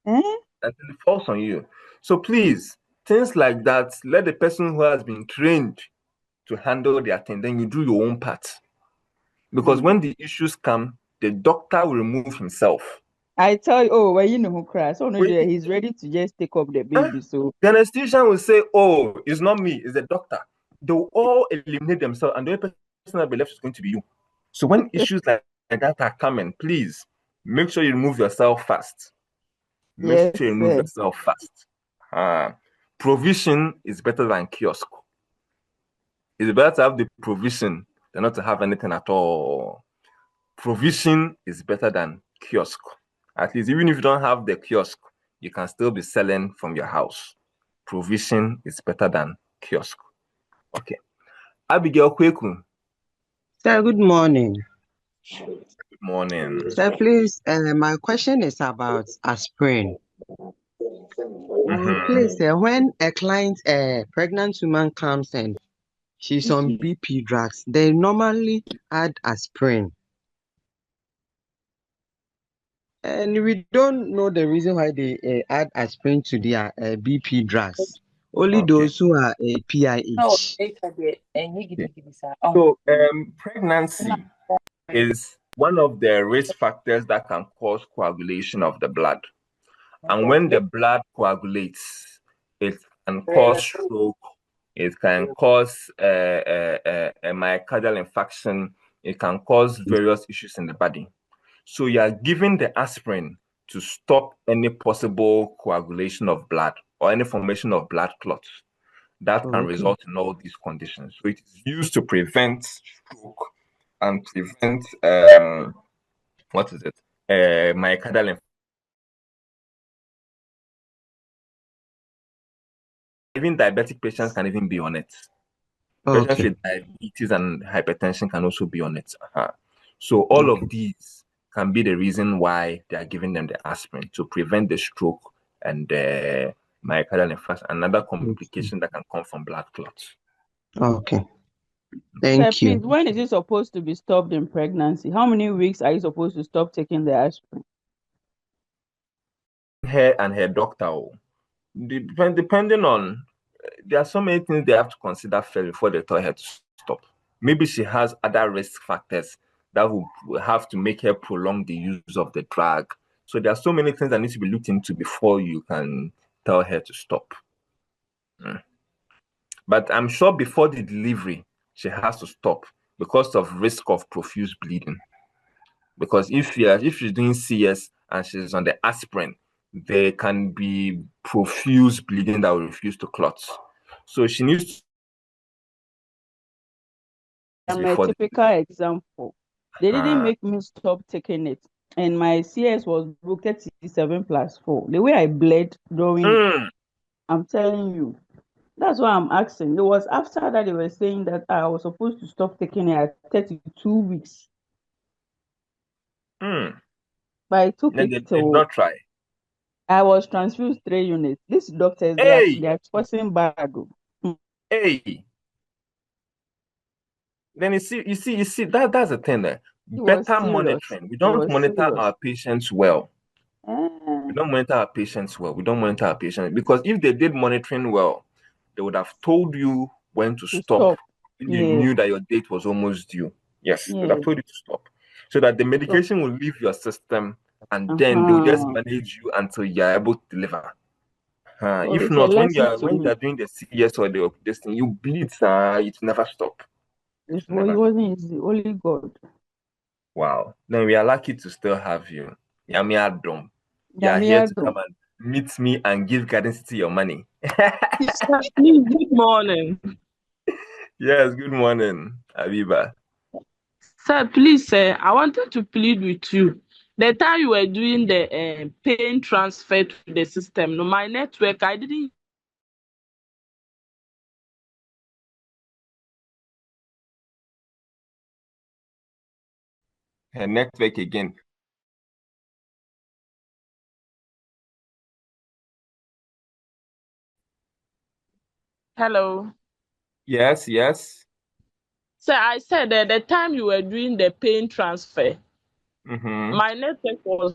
Speaker 7: Eh?
Speaker 1: Until it falls on you. So please, things like that, let the person who has been trained to handle their thing, then you do your own part. Because when the issues come, the doctor will remove himself.
Speaker 7: I tell you, oh, well, you know who cries. Oh, no, he's ready to just take up the baby. So
Speaker 1: the anesthesian will say, oh, it's not me, it's the doctor. They'll all eliminate themselves, and the only person that will be left is going to be you. So when issues like that are coming, please make sure you remove yourself fast. Make sure you remove yourself fast. Provision is better than kiosk. It's better to have the provision than not to have anything at all. Provision is better than kiosk. At least even if you don't have the kiosk, you can still be selling from your house. Provision is better than kiosk. Okay. Abigail Kweku.
Speaker 9: Sir, good morning.
Speaker 1: Good morning.
Speaker 9: Sir, please, my question is about aspirin. Please, sir, when a client, a pregnant woman comes and she's on BP drugs, they normally add aspirin. And we don't know the reason why they add aspirin to their BP drugs. Only those who are PIH.
Speaker 1: So, pregnancy is one of the risk factors that can cause coagulation of the blood. And when the blood coagulates, it can cause stroke, it can cause a myocardial infarction, it can cause various issues in the body. So you are giving the aspirin to stop any possible coagulation of blood or any formation of blood clots that can result in all these conditions. So it is used to prevent stroke and prevent myocardial infarction. Even diabetic patients can even be on it. Patients with diabetes and hypertension can also be on it. So all of these can be the reason why they are giving them the aspirin to prevent the stroke and the myocardial infarction, another complication that can come from blood clots.
Speaker 9: Okay. Thank you.
Speaker 7: Please, when is it supposed to be stopped in pregnancy? How many weeks are you supposed to stop taking the aspirin?
Speaker 1: Her and her doctor, depending on, there are so many things they have to consider first before they tell her to stop. Maybe she has other risk factors that will have to make her prolong the use of the drug. So there are so many things that need to be looked into before you can tell her to stop. But I'm sure before the delivery, she has to stop because of risk of profuse bleeding. Because if she's doing CS and she's on the aspirin, there can be profuse bleeding that will refuse to clot. So she needs to.
Speaker 7: I'm a typical example. They didn't make me stop taking it. And my CS was booked at 7+4. The way I bled during, I'm telling you. That's why I'm asking. It was after that they were saying that I was supposed to stop taking it at 32 weeks.
Speaker 1: But
Speaker 7: I took it
Speaker 1: did not try.
Speaker 7: I was transfused 3 units. These doctors, they are forcing bad.
Speaker 1: Hey. Then you see that's the thing there. Better monitoring. We don't monitor our patients well. We don't monitor our patients well. We don't monitor our patients because if they did monitoring well, they would have told you when to stop. When you knew that your date was almost due. Yes, they would have told you to stop. So that the medication will leave your system and then they'll just manage you until you're able to deliver. If not, when you're doing the CS or this thing, you bleed, it never stop.
Speaker 7: It wasn't easy, only God.
Speaker 1: Wow. Then we are lucky to still have you. Yami Adom. You are here to come and meet me and give guidance to your money.
Speaker 8: Sir, please, good morning.
Speaker 1: Yes, good morning, Abiba.
Speaker 8: Sir, please, sir, I wanted to plead with you. The time you were doing the pain transfer to the system, no, my network, I didn't.
Speaker 1: Her network again.
Speaker 8: Hello.
Speaker 1: Yes, yes.
Speaker 8: Sir, I said that the time you were doing the pain transfer,
Speaker 1: Mm-hmm.
Speaker 8: my network was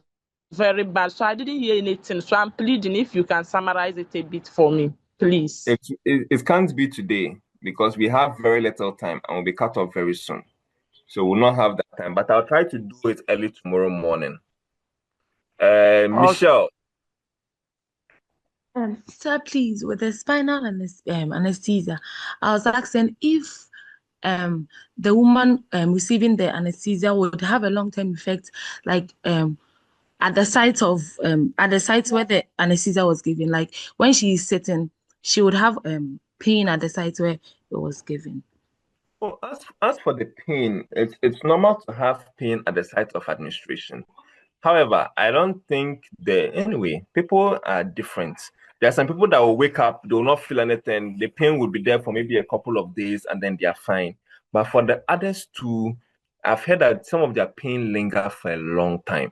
Speaker 8: very bad, so I didn't hear anything. So I'm pleading if you can summarize it a bit for me, please.
Speaker 1: It can't be today because we have very little time and we'll be cut off very soon. So we'll not have that time, but I'll try to do it early tomorrow morning. Michelle.
Speaker 2: Sir, please, with the spinal anesthesia, I was asking if the woman receiving the anesthesia would have a long-term effect, like at the site where the anesthesia was given, like when she is sitting, she would have pain at the site where it was given.
Speaker 1: Well, as for the pain, it's normal to have pain at the site of administration. However, I don't think anyway, people are different. There are some people that will wake up, they will not feel anything. The pain will be there for maybe a couple of days and then they are fine. But for the others too, I've heard that some of their pain linger for a long time.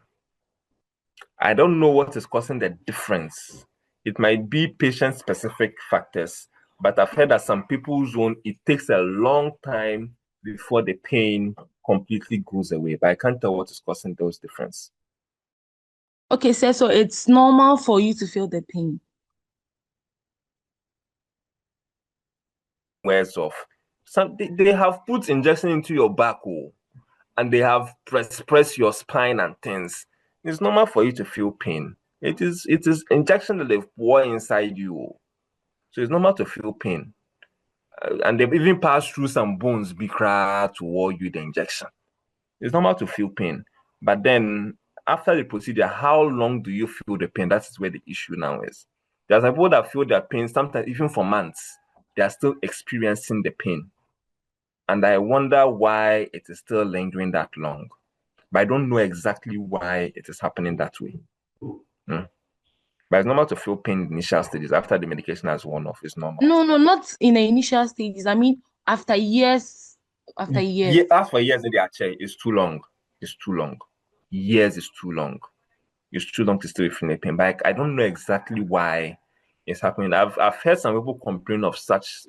Speaker 1: I don't know what is causing the difference. It might be patient-specific factors, but I've heard that some people's own, it takes a long time before the pain completely goes away. But I can't tell what is causing those differences.
Speaker 2: Okay, sir, so it's normal for you to feel the pain.
Speaker 1: Wears off. They have put injection into your back, and they have press your spine and things. It's normal for you to feel pain. It is injection that they've poured inside you. So it's normal to feel pain. And they've even passed through some bones to ward you the injection. It's normal to feel pain. But then after the procedure, how long do you feel the pain? That's where the issue now is. There's people that feel their pain sometimes even for months. They are still experiencing the pain. And I wonder why it is still lingering that long. But I don't know exactly why it is happening that way. But it's normal to feel pain in initial stages. After the medication has worn off, it's normal.
Speaker 2: No, not in the initial stages. I mean, after years.
Speaker 1: Yeah, as for years in the chair, it's too long. It's too long. Years is too long. It's too long to still feel pain. But I don't know exactly why it's happening. I've heard some people complain of such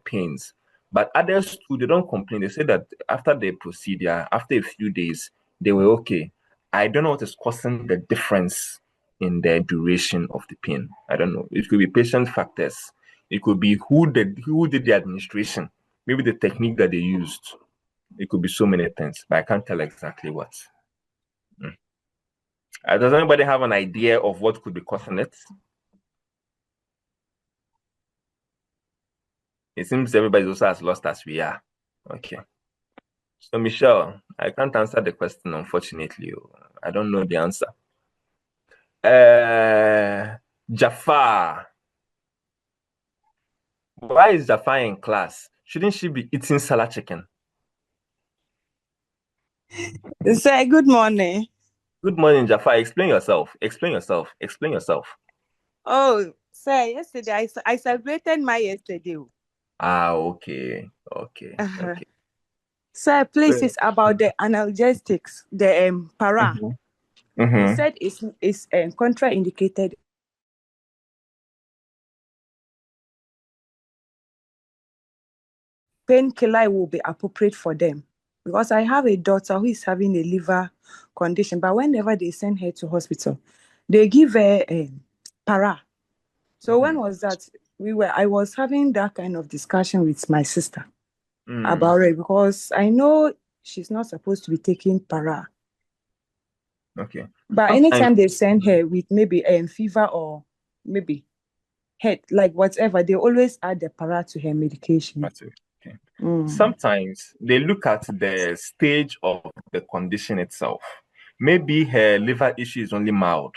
Speaker 1: pains, but others too, they don't complain. They say that after the procedure, after a few days, they were okay. I don't know what is causing the difference in the duration of the pain. I don't know. It could be patient factors. It could be who did the administration. Maybe the technique that they used. It could be so many things, but I can't tell exactly what. Does anybody have an idea of what could be causing it? It seems everybody's also as lost as we are. Okay. So, Michelle, I can't answer the question, unfortunately. I don't know the answer. Jafar. Why is Jafar in class? Shouldn't she be eating salad chicken?
Speaker 10: Sir, good morning.
Speaker 1: Good morning, Jafar. Explain yourself.
Speaker 10: Oh, sir, yesterday I celebrated my yesterday.
Speaker 1: Okay.
Speaker 10: Sir, please, it's about the analgesics, the para. You said it's contraindicated. Painkiller will be appropriate for them because I have a daughter who is having a liver condition, but whenever they send her to hospital, they give her para. So when was that? I was having that kind of discussion with my sister about it because I know she's not supposed to be taking para.
Speaker 1: Okay.
Speaker 10: But anytime they send her with maybe fever or maybe head, like whatever, they always add the para to her medication.
Speaker 1: Okay. Sometimes they look at the stage of the condition itself. Maybe her liver issue is only mild.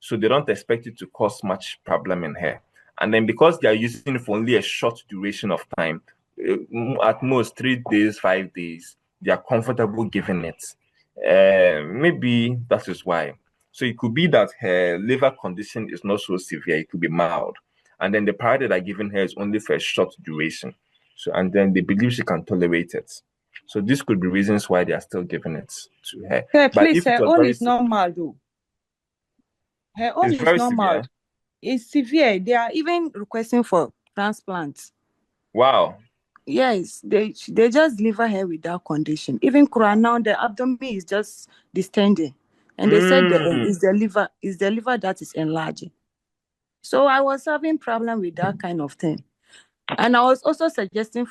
Speaker 1: So they don't expect it to cause much problem in her. And then because they are using it for only a short duration of time, at most 3 days, 5 days, they are comfortable giving it. Maybe that is why. So it could be that her liver condition is not so severe, it could be mild. And then the para that are giving her is only for a short duration. So, and then they believe she can tolerate it. So this could be reasons why they are still giving it to her.
Speaker 10: Yeah,
Speaker 1: But
Speaker 10: please,
Speaker 1: if it
Speaker 10: her
Speaker 1: was
Speaker 10: own
Speaker 1: very
Speaker 10: is normal though. Her own
Speaker 1: it's
Speaker 10: is
Speaker 1: very
Speaker 10: normal.
Speaker 1: severe.
Speaker 10: It's severe. They are even requesting for transplants.
Speaker 1: Wow.
Speaker 10: Yes, they just deliver her with that condition. Even now, the abdomen is just distending, and they said it's the liver that is enlarging. So I was having problem with that kind of thing, and I was also suggesting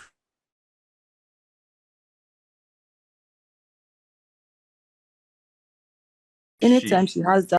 Speaker 10: anytime she has that.